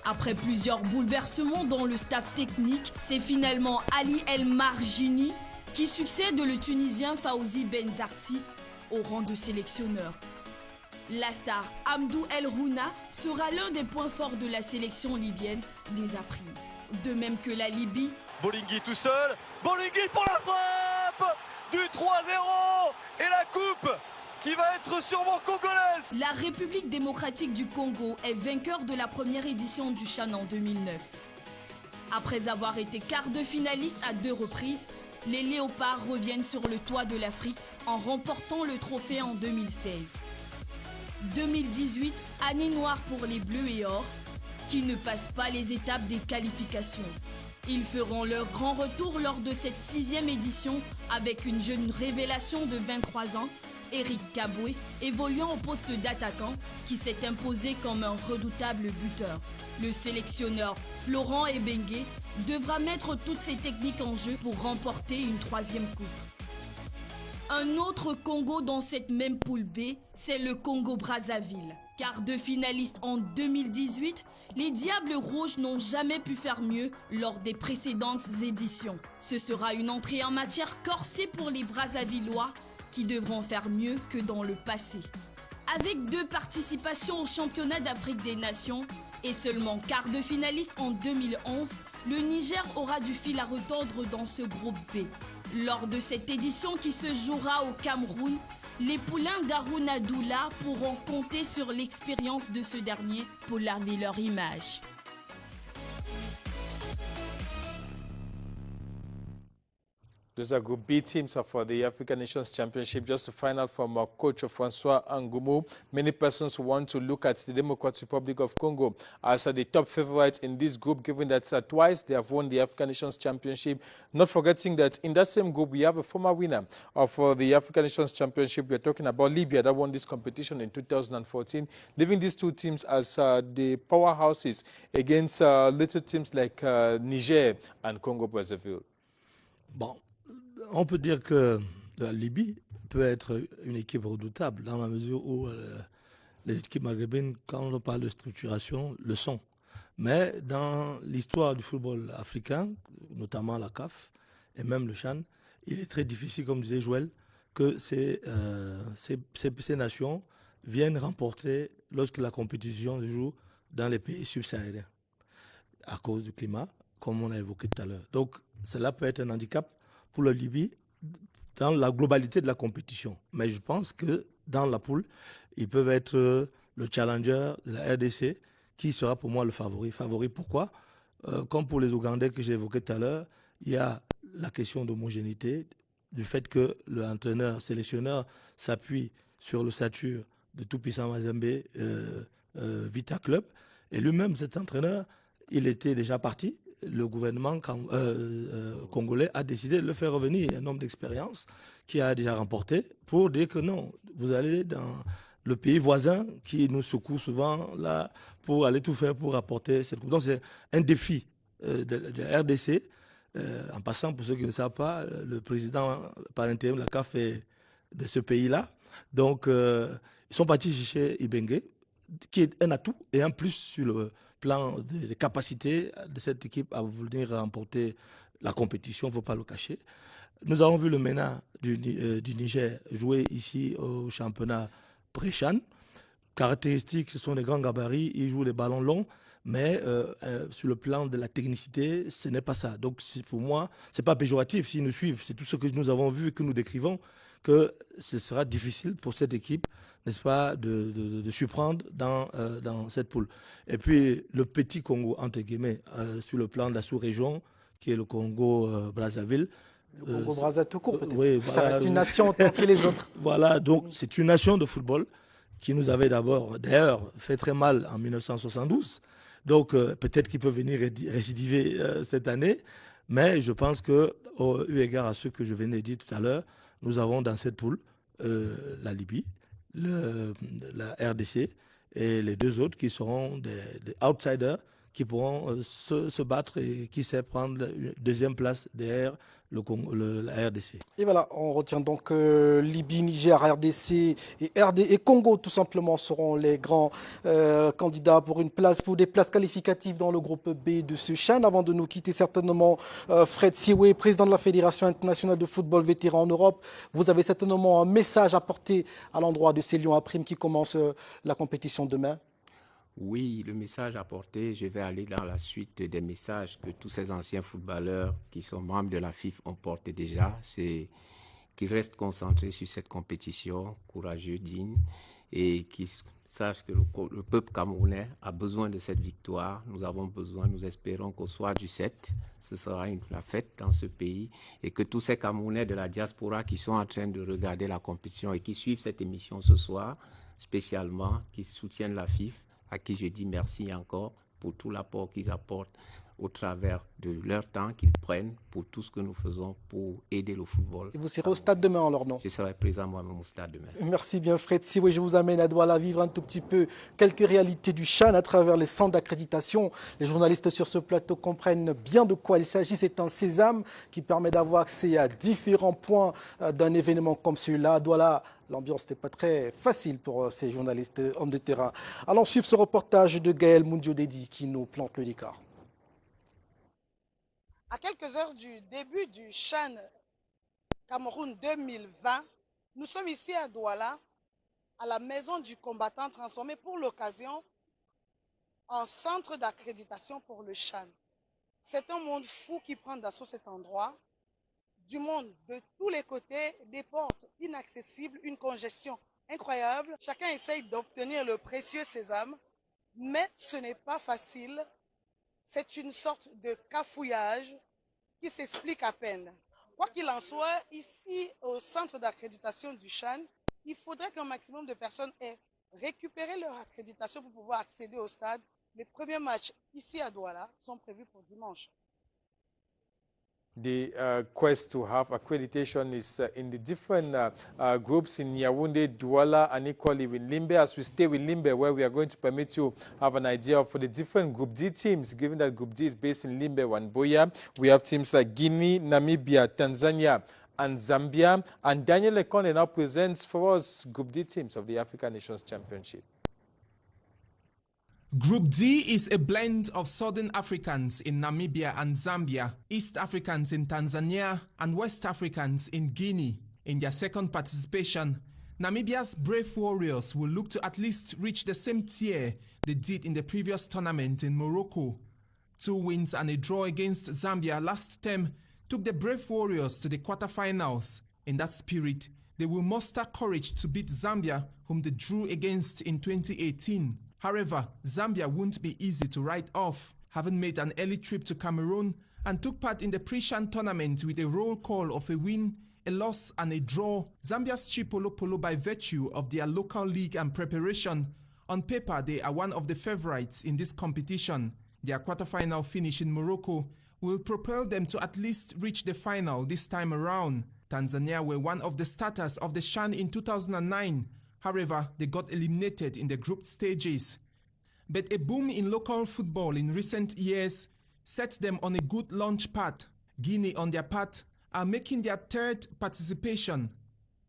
Après plusieurs bouleversements dans le staff technique, c'est finalement Ali El Marjini qui succède le Tunisien Fawzi Benzarti au rang de sélectionneur. La star Hamdou El Rouna sera l'un des points forts de la sélection libyenne dès après. De même que la Libye, Bolingui tout seul, Bolingui pour la frappe du 3-0 et la coupe qui va être sûrement congolaise. La République démocratique du Congo est vainqueur de la première édition du CHAN en 2009. Après avoir été quart de finaliste à 2 reprises, les Léopards reviennent sur le toit de l'Afrique en remportant le trophée en 2016. 2018, année noire pour les Bleus et Or, qui ne passent pas les étapes des qualifications. Ils feront leur grand retour lors de cette 6e édition avec une jeune révélation de 23 ans, Eric Kaboué, évoluant au poste d'attaquant, qui s'est imposé comme un redoutable buteur. Le sélectionneur Florent Ebengue devra mettre toutes ses techniques en jeu pour remporter une 3e coupe. Un autre Congo dans cette même poule B, c'est le Congo-Brazzaville. Quart de finaliste en 2018, les Diables Rouges n'ont jamais pu faire mieux lors des précédentes éditions. Ce sera une entrée en matière corsée pour les Brazzavillois qui devront faire mieux que dans le passé. Avec 2 participations au championnat d'Afrique des Nations et seulement quart de finaliste en 2011, le Niger aura du fil à retordre dans ce groupe B. Lors de cette édition qui se jouera au Cameroun, les poulains d'Harouna Doula pourront compter sur l'expérience de ce dernier pour laver leur image. Those are Group B teams for the African Nations Championship. Just to find out from our coach, Francois Angumu, many persons want to look at the Democratic Republic of Congo as the top favorites in this group, given that twice they have won the African Nations Championship. Not forgetting that in that same group, we have a former winner of the African Nations Championship. We're talking about Libya that won this competition in 2014, leaving these 2 teams as the powerhouses against little teams like Niger and Congo-Brazzaville. Bon. On peut dire que la Libye peut être une équipe redoutable dans la mesure où les équipes maghrébines, quand on parle de structuration, le sont. Mais dans l'histoire du football africain, notamment la CAF et même le CHAN, il est très difficile, comme disait Joël, que ces nations viennent remporter lorsque la compétition se joue dans les pays subsahariens à cause du climat, comme on a évoqué tout à l'heure. Donc cela peut être un handicap pour la Libye dans la globalité de la compétition. Mais je pense que dans la poule, ils peuvent être le challenger de la RDC, qui sera pour moi le favori. Favori pourquoi ? Comme pour les Ougandais que j'ai évoqués tout à l'heure, il y a la question d'homogénéité, du fait que l'entraîneur, sélectionneur s'appuie sur le statut de Tout-Puissant Mazembe Vita Club. Et lui-même, cet entraîneur, il était déjà parti. Le gouvernement congolais a décidé de le faire revenir, un homme d'expérience qui a déjà remporté, pour dire que non, vous allez dans le pays voisin qui nous secoue souvent là pour aller tout faire pour apporter cette coupe. Donc c'est un défi de la RDC. En passant, pour ceux qui ne savent pas, le président par intérim de la CAF est de ce pays-là. Donc ils sont partis chercher Ebengue, qui est un atout et un plus sur le plan des capacités de cette équipe à venir remporter la compétition, il ne faut pas le cacher. Nous avons vu le MENA du Niger jouer ici au championnat pré-CHAN. Caractéristiques, ce sont des grands gabarits, ils jouent les ballons longs, mais sur le plan de la technicité, ce n'est pas ça. Donc pour moi, ce n'est pas péjoratif s'ils nous suivent. C'est tout ce que nous avons vu et que nous décrivons, que ce sera difficile pour cette équipe, n'est-ce pas, de surprendre dans cette poule. Et puis le petit Congo, entre guillemets, sur le plan de la sous-région, qui est le Congo-Brazzaville. Le Congo-Brazza tout court, peut-être. Oui, Ça voilà. reste une nation tant que les autres. Voilà, donc c'est une nation de football qui nous avait d'ailleurs fait très mal en 1972. Donc peut-être qu'il peut venir récidiver cette année. Mais je pense que, eu égard à ce que je venais de dire tout à l'heure, nous avons dans cette poule la Libye, la RDC et les deux autres qui seront des outsiders qui pourront se battre et qui sait prendre la deuxième place derrière la RDC. Et voilà, on retient donc Libye, Niger, RDC et Congo tout simplement seront les grands candidats pour des places qualificatives dans le groupe B de ce CHAN. Avant de nous quitter, certainement, Fred Siwe, président de la Fédération internationale de football vétéran en Europe, vous avez certainement un message à porter à l'endroit de ces Lions à Prime qui commencent la compétition demain. Oui, le message apporté, je vais aller dans la suite des messages que tous ces anciens footballeurs qui sont membres de la FIFA ont porté déjà. C'est qu'ils restent concentrés sur cette compétition, courageux, dignes, et qu'ils sachent que le peuple camerounais a besoin de cette victoire. Nous avons besoin, nous espérons qu'au soir du 7, ce sera la fête dans ce pays, et que tous ces Camerounais de la diaspora qui sont en train de regarder la compétition et qui suivent cette émission ce soir, spécialement, qui soutiennent la FIFA, à qui je dis merci encore pour tout l'apport qu'ils apportent au travers de leur temps qu'ils prennent pour tout ce que nous faisons pour aider le football. Et vous serez au stade demain en leur nom. Je serai présent moi-même au stade demain. Merci bien Fred Siwe. Je vous amène à Douala vivre un tout petit peu quelques réalités du CHAN à travers les centres d'accréditation. Les journalistes sur ce plateau comprennent bien de quoi il s'agit. C'est un sésame qui permet d'avoir accès à différents points d'un événement comme celui-là. À Douala, l'ambiance n'était pas très facile pour ces journalistes hommes de terrain. Allons suivre ce reportage de Gaël Moundiodedi qui nous plante le décor. À quelques heures du début du CHAN Cameroun 2020, nous sommes ici à Douala, à la maison du combattant transformée pour l'occasion en centre d'accréditation pour le CHAN. C'est un monde fou qui prend d'assaut cet endroit. Du monde de tous les côtés, des portes inaccessibles, une congestion incroyable. Chacun essaye d'obtenir le précieux sésame, mais ce n'est pas facile. C'est une sorte de cafouillage qui s'explique à peine. Quoi qu'il en soit, ici au centre d'accréditation du CHAN, il faudrait qu'un maximum de personnes aient récupéré leur accréditation pour pouvoir accéder au stade. Les premiers matchs ici à Douala sont prévus pour dimanche. The quest to have accreditation is in the different groups in Yaoundé, Douala, and equally with Limbe. As we stay with Limbe, where we are going to permit you have an idea for the different Group D teams, given that Group D is based in Limbe, Wanboya. We have teams like Guinea, Namibia, Tanzania, and Zambia. And Daniel Lekone now presents for us Group D teams of the African Nations Championship. Group D is a blend of Southern Africans in Namibia and Zambia, East Africans in Tanzania, and West Africans in Guinea. In their second participation, Namibia's Brave Warriors will look to at least reach the same tier they did in the previous tournament in Morocco. 2 wins and a draw against Zambia last term took the Brave Warriors to the quarterfinals. In that spirit, they will muster courage to beat Zambia, whom they drew against in 2018. However, Zambia won't be easy to write off, having made an early trip to Cameroon and took part in the pre-CHAN tournament with a roll call of a win, a loss and a draw. Zambia's Chipolo, by virtue of their local league and preparation, on paper they are one of the favorites in this competition. Their quarterfinal finish in Morocco will propel them to at least reach the final this time around. Tanzania were one of the starters of the CHAN in 2009. However, they got eliminated in the group stages. But a boom in local football in recent years set them on a good launch pad. Guinea, on their part, are making their third participation.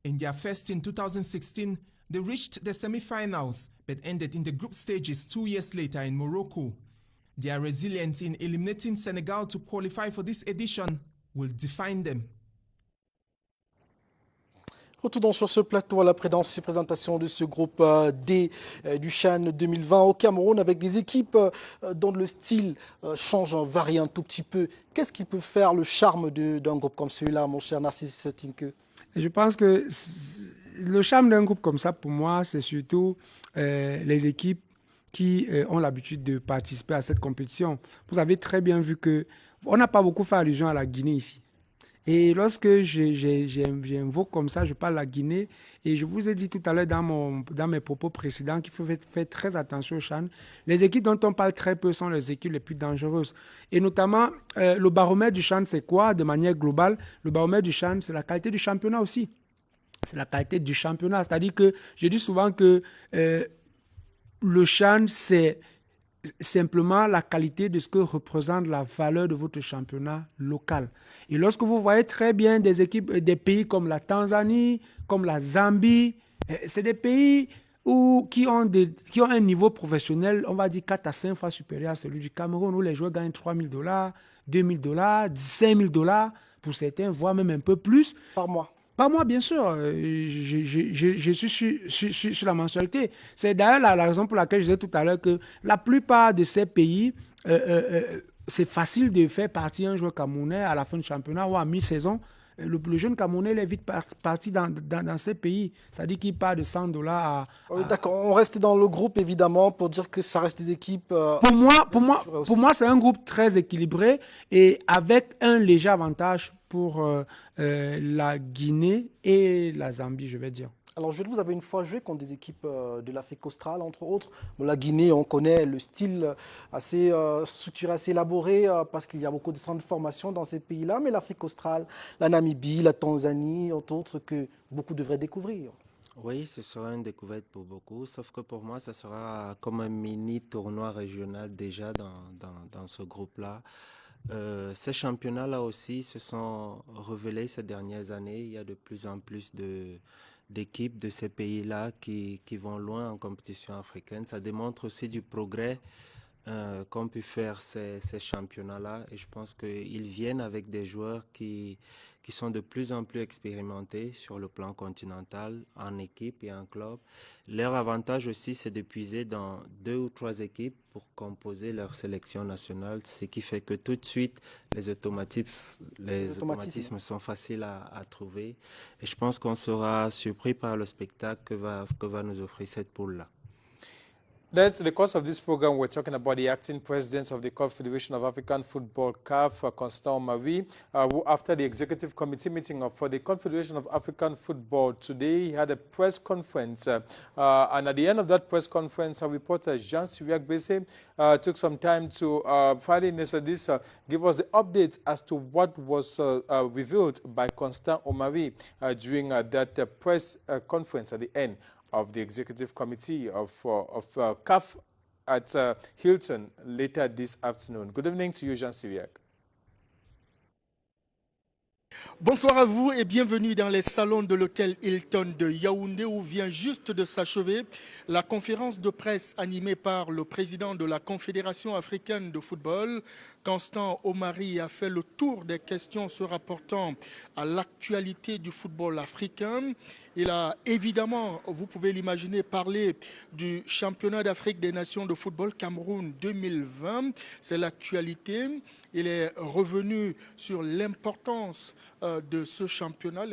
In their first in 2016, they reached the semi-finals but ended in the group stages 2 years later in Morocco. Their resilience in eliminating Senegal to qualify for this edition will define them. Retournons sur ce plateau à la présentation de ce groupe D du CHAN 2020 au Cameroun avec des équipes dont le style change, varie un tout petit peu. Qu'est-ce qui peut faire le charme d'un groupe comme celui-là, mon cher Narcisse Tinke? Je pense que le charme d'un groupe comme ça, pour moi, c'est surtout les équipes qui ont l'habitude de participer à cette compétition. Vous avez très bien vu qu'on n'a pas beaucoup fait allusion à la Guinée ici. Et lorsque j'invoque comme ça, je parle de la Guinée, et je vous ai dit tout à l'heure dans mes propos précédents qu'il faut faire très attention au CHAN. Les équipes dont on parle très peu sont les équipes les plus dangereuses. Et notamment, le baromètre du CHAN, c'est quoi? De manière globale, le baromètre du CHAN, c'est la qualité du championnat aussi. C'est la qualité du championnat. C'est-à-dire que je dis souvent que le CHAN, c'est simplement la qualité de ce que représente la valeur de votre championnat local. Et lorsque vous voyez très bien des équipes, des pays comme la Tanzanie, comme la Zambie, c'est des pays qui ont un niveau professionnel, on va dire 4 à 5 fois supérieur à celui du Cameroun, où les joueurs gagnent $3 000, $2 000, $5 000 pour certains, voire même un peu plus. Par mois. Pas moi, bien sûr. Je suis sur la mensualité. C'est d'ailleurs la raison pour laquelle je disais tout à l'heure que la plupart de ces pays, c'est facile de faire partir un joueur camerounais à la fin du championnat ou à mi-saison. Le jeune Camerounais est vite parti dans ces pays. C'est-à-dire qu'il part de $100 à... Oui, d'accord, on reste dans le groupe, évidemment, pour dire que ça reste des équipes... Pour moi, c'est un groupe très équilibré et avec un léger avantage pour la Guinée et la Zambie, je vais dire. Alors, vous avez une fois joué contre des équipes de l'Afrique australe, entre autres. Bon, la Guinée, on connaît le style assez structuré, assez élaboré, parce qu'il y a beaucoup de centres de formation dans ces pays-là. Mais l'Afrique australe, la Namibie, la Tanzanie, entre autres, que beaucoup devraient découvrir. Oui, ce sera une découverte pour beaucoup, sauf que pour moi, ça sera comme un mini tournoi régional déjà dans ce groupe-là. Ces championnats-là aussi se sont révélés ces dernières années. Il y a de plus en plus d'équipes de ces pays-là qui vont loin en compétition africaine. Ça démontre aussi du progrès qu'ont pu faire ces championnats-là. Et je pense qu'ils viennent avec des joueurs qui sont de plus en plus expérimentés sur le plan continental, en équipe et en club. Leur avantage aussi, c'est de puiser dans 2 ou 3 équipes pour composer leur sélection nationale, ce qui fait que tout de suite, les automatismes sont faciles à trouver. Et je pense qu'on sera surpris par le spectacle que va nous offrir cette poule-là. That's the course of this program. We're talking about the acting president of the Confederation of African Football, CAF, Constant Omaré, who after the executive committee meeting for the Confederation of African Football today, he had a press conference. And at the end of that press conference, our reporter Jean Syriac Bessé took some time to Friday this give us the updates as to what was revealed by Constant Omaré during that press conference at the end of the executive committee of CAF at Hilton later this afternoon. Good evening to you, Jean Syriac. Bonsoir à vous et bienvenue dans les salons de l'hôtel Hilton de Yaoundé où vient juste de s'achever la conférence de presse animée par le président de la Confédération africaine de football. Constant Omaré a fait le tour des questions se rapportant à l'actualité du football africain. Il a évidemment, vous pouvez l'imaginer, parlé du championnat d'Afrique des nations de football Cameroun 2020. C'est l'actualité. Il est revenu sur l'importance de ce championnat,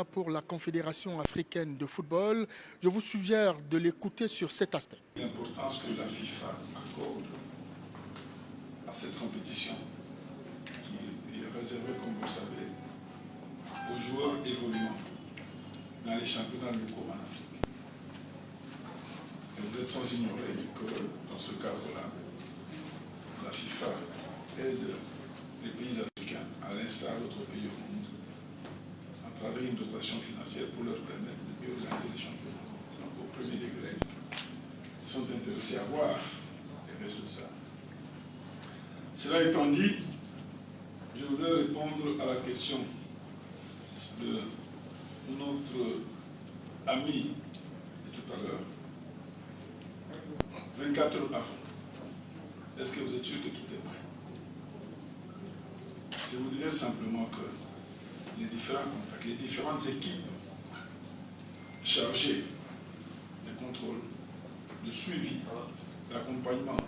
pour la Confédération africaine de football. Je vous suggère de l'écouter sur cet aspect. L'importance que la FIFA accorde à cette compétition, qui est réservée, comme vous le savez, aux joueurs évoluant dans les championnats locaux en Afrique. Et vous êtes sans ignorer que dans ce cadre-là, la FIFA aide les pays africains, à l'instar d'autres pays au monde, à travers une dotation financière pour leur permettre de mieux organiser les championnats. Donc au premier degré, ils sont intéressés à voir les résultats. Cela étant dit, je voudrais répondre à la question de notre ami de tout à l'heure, 24 heures avant. Est-ce que vous êtes sûr que tout est prêt? Je vous dirais simplement que les différents contacts, les différentes équipes chargées des contrôles, de suivi, d'accompagnement, du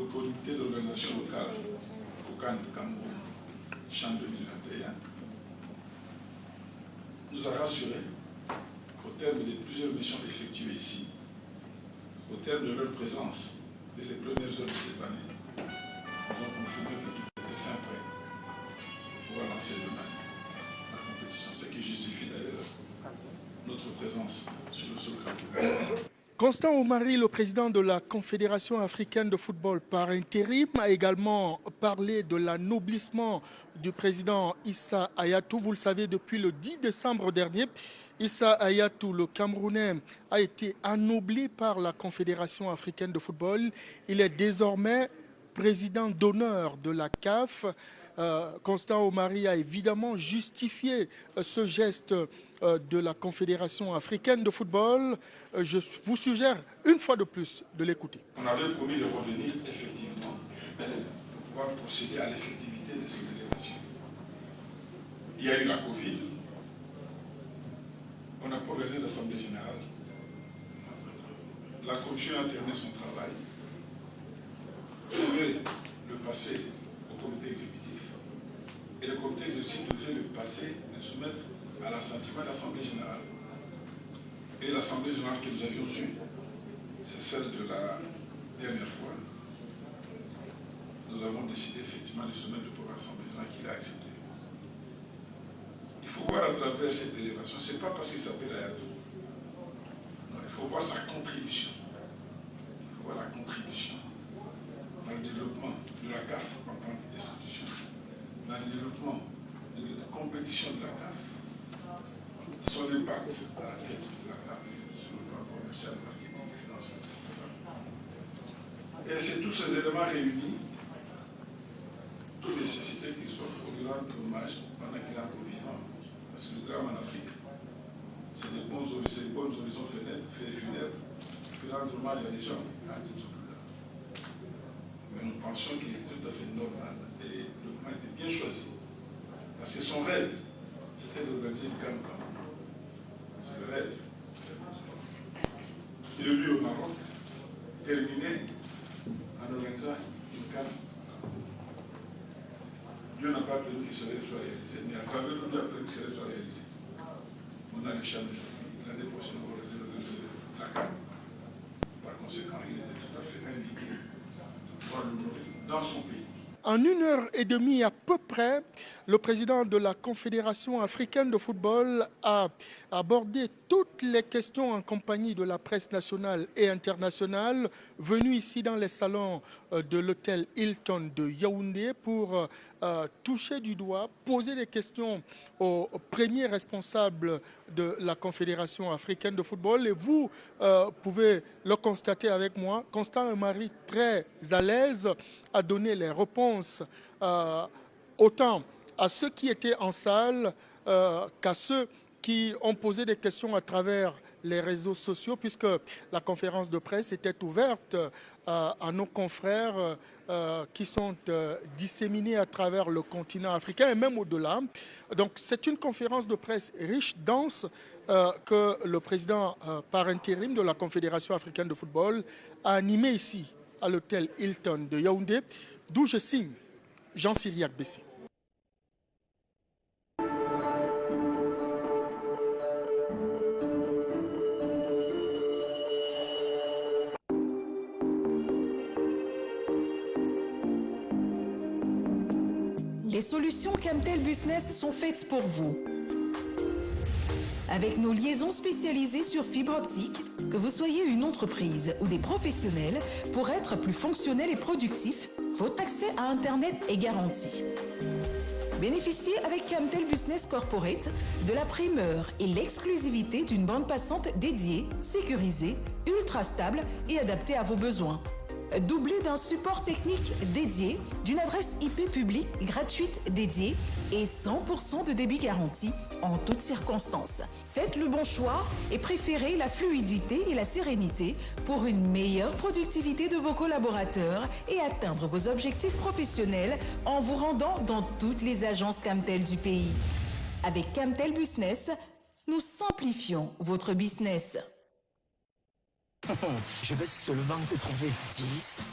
comité d'organisation locale, COCAN de Cameroun, CHAN 2021, européen nous a rassurés qu'au terme de plusieurs missions effectuées ici, au terme de leur présence dès les premières heures de cette année, nous ont confirmé que tout était fin prêt pour pouvoir lancer demain la compétition, ce qui justifie d'ailleurs notre présence sur le sol camerounais. Constant Omari, le président de la Confédération africaine de football par intérim, a également parlé de l'anoblissement du président Issa Hayatou. Vous le savez, depuis le 10 décembre dernier, Issa Hayatou, le Camerounais, a été anobli par la Confédération africaine de football. Il est désormais président d'honneur de la CAF. Constant Omari a évidemment justifié ce geste de la Confédération africaine de football. Je vous suggère une fois de plus de l'écouter. On avait promis de revenir effectivement pour pouvoir procéder à l'effectivité de cette élévation. Il y a eu la Covid. On n'a pas organisé l'Assemblée générale. La commission a terminé son travail. Devait le passer au comité exécutif. Et le comité exécutif devait le passer, le soumettre à l'assentiment de l'Assemblée générale. Et l'Assemblée générale que nous avions eue, c'est celle de la dernière fois. Nous avons décidé effectivement de soumettre le programme de l'Assemblée générale qu'il a accepté. Il faut voir à travers cette élévation, ce n'est pas parce qu'il s'appelle Hayatou. Non, il faut voir sa contribution. Il faut voir la contribution dans le développement de la CAF en tant qu'institution, dans le développement de la compétition de la CAF, son impact à la tête de la CAF sur le plan commercial, marketing, financier, etc. Et c'est tous ces éléments réunis qui nécessitaient qu'il soit pour lui rendre hommage pendant qu'il est encore vivant. Parce que le drame en Afrique, c'est des bonnes horizons funèbres, puis rendre hommage à des gens quand ils ne sont plus là. Mais nous pensions qu'il était tout à fait normal et le moment était bien choisi. Parce que son rêve, c'était d'organiser une CAN au Cameroun. C'est le rêve. Élu au Maroc, terminé en organisant une CAN. Dieu n'a pas permis que ce rêve soit réalisé, mais à travers le Dieu a permis que ce rêve soit réalisé. On a le champ aujourd'hui. L'année prochaine, on va réaliser la CAN. Par conséquent, il était tout à fait indiqué de pouvoir l'honorer dans son pays. En 1h30 à peu près, le président de la Confédération africaine de football a abordé toutes les questions en compagnie de la presse nationale et internationale venue ici dans les salons de l'hôtel Hilton de Yaoundé pour toucher du doigt, poser des questions aux premiers responsables de la Confédération africaine de football. Et vous pouvez le constater avec moi, Constant Omari, très à l'aise, a donné les réponses autant à ceux qui étaient en salle qu'à ceux qui ont posé des questions à travers les réseaux sociaux, puisque la conférence de presse était ouverte à nos confrères qui sont disséminés à travers le continent africain et même au-delà. Donc c'est une conférence de presse riche, dense, que le président par intérim de la Confédération africaine de football a animée ici à l'hôtel Hilton de Yaoundé, d'où je signe Jean-Cyriac Bessé. Les solutions Camtel Business sont faites pour vous. Avec nos liaisons spécialisées sur fibre optique, que vous soyez une entreprise ou des professionnels, pour être plus fonctionnel et productif, votre accès à Internet est garanti. Bénéficiez avec Camtel Business Corporate de la primeur et l'exclusivité d'une bande passante dédiée, sécurisée, ultra stable et adaptée à vos besoins. Doublé d'un support technique dédié, d'une adresse IP publique gratuite dédiée et 100% de débit garanti en toutes circonstances. Faites le bon choix et préférez la fluidité et la sérénité pour une meilleure productivité de vos collaborateurs et atteindre vos objectifs professionnels en vous rendant dans toutes les agences Camtel du pays. Avec Camtel Business, nous simplifions votre business. Je vais seulement te trouver 10,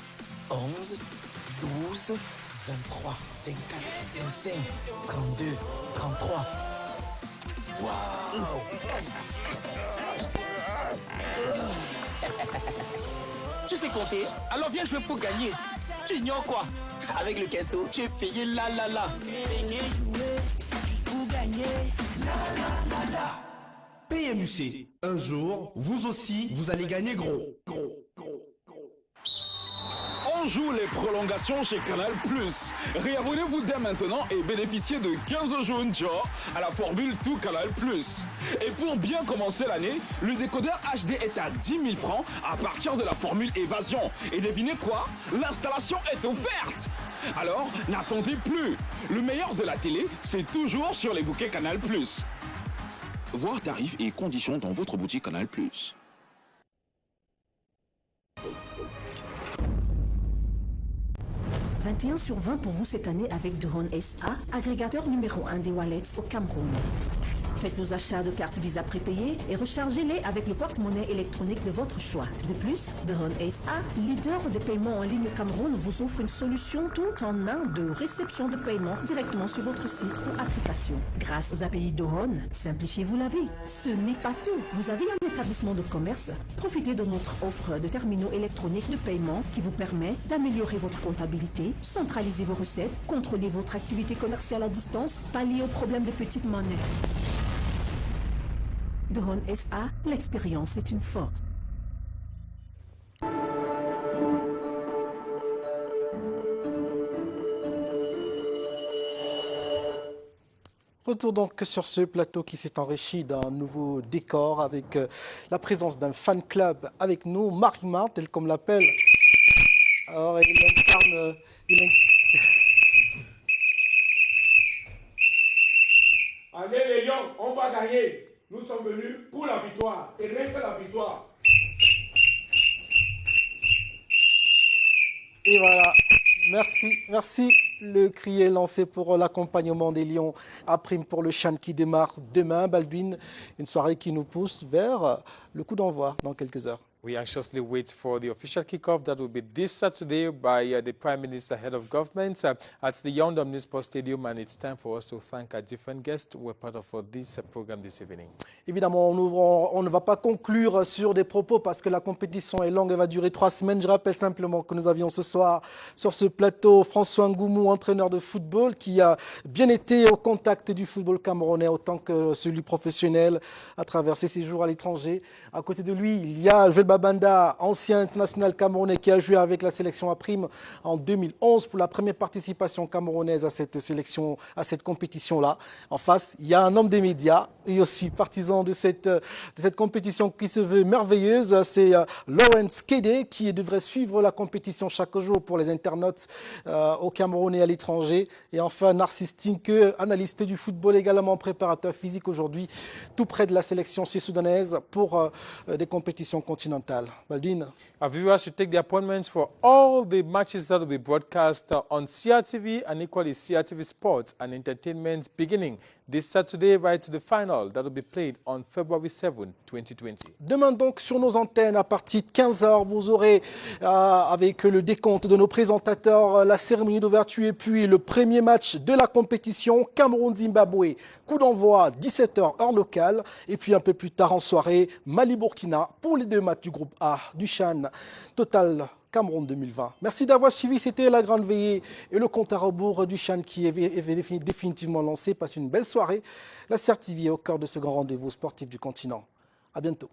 11, 12, 23, 24, 25, 32, 33. Waouh! Tu sais compter? Alors viens jouer pour gagner. Tu ignores quoi? Avec le Kento, tu es payé là. PMUC, un jour, vous aussi, vous allez gagner gros. On joue les prolongations chez Canal+. Réabonnez-vous dès maintenant et bénéficiez de 15 jours à la formule Tout Canal+. Et pour bien commencer l'année, le décodeur HD est à 10 000 francs à partir de la formule Évasion. Et devinez quoi? L'installation est offerte. Alors, n'attendez plus. Le meilleur de la télé, c'est toujours sur les bouquets Canal+. Voir tarifs et conditions dans votre boutique Canal+. 21 sur 20 pour vous cette année avec Drone SA, agrégateur numéro 1 des wallets au Cameroun. Faites vos achats de cartes Visa prépayées et rechargez-les avec le porte-monnaie électronique de votre choix. De plus, Drone SA, leader des paiements en ligne au Cameroun, vous offre une solution tout en un de réception de paiement directement sur votre site ou application. Grâce aux API Drone, simplifiez-vous la vie. Ce n'est pas tout. Vous avez un établissement de commerce? Profitez de notre offre de terminaux électroniques de paiement qui vous permet d'améliorer votre comptabilité, centraliser vos recettes, contrôler votre activité commerciale à distance, pallier aux problèmes de petite monnaie. Drone SA, l'expérience est une force. Retour donc sur ce plateau qui s'est enrichi d'un nouveau décor avec la présence d'un fan club avec nous, Marimar, tel qu'on l'appelle. Alors, il incarne... Allez les Lions, on va gagner. Nous sommes venus pour la victoire et rien que la victoire. Et voilà, merci. Le cri est lancé pour l'accompagnement des Lions à prime pour le Chan qui démarre demain. Baldwin, une soirée qui nous pousse vers le coup d'envoi dans quelques heures. We anxiously wait for the official kickoff that will be this Saturday by the Prime Minister, Head of Government, at the Yaoundé Omnisport Stadium, and it's time for us to thank our different guests who were part of this program this evening. Évidemment, on ne va pas conclure sur des propos parce que la compétition est longue, elle va durer 3 semaines. Je rappelle simplement que nous avions ce soir sur ce plateau François Ngoumou, entraîneur de football, qui a bien été au contact du football camerounais autant que celui professionnel à travers ses séjours à l'étranger. À côté de lui, il y a Joël Babanda, ancien international camerounais qui a joué avec la sélection à prime en 2011 pour la première participation camerounaise à cette sélection, à cette compétition-là. En face, il y a un homme des médias et aussi partisan de cette compétition qui se veut merveilleuse. C'est Lawrence Kédé qui devrait suivre la compétition chaque jour pour les internautes au Cameroun et à l'étranger. Et enfin, Narcisse Tinke, analyste du football, également préparateur physique aujourd'hui, tout près de la sélection soudanaise pour des compétitions continentales. Baldwin. Our viewers should take the appointments for all the matches that will be broadcast on CRTV and equally CRTV Sports and Entertainment beginning this Saturday right to the final that will be played on February 7, 2020. Demain donc sur nos antennes à partir de 15h, vous aurez avec le décompte de nos présentateurs la cérémonie d'ouverture et puis le premier match de la compétition Cameroun-Zimbabwe. Coup d'envoi 17h heure locale et puis un peu plus tard en soirée Mali-Burkina pour les 2 matchs du groupe A du Chan Total Cameroun 2020. Merci d'avoir suivi, c'était la grande veillée et le compte à rebours du Chan qui est définitivement lancé. Passez une belle soirée. La CRTV est au cœur de ce grand rendez-vous sportif du continent. À bientôt.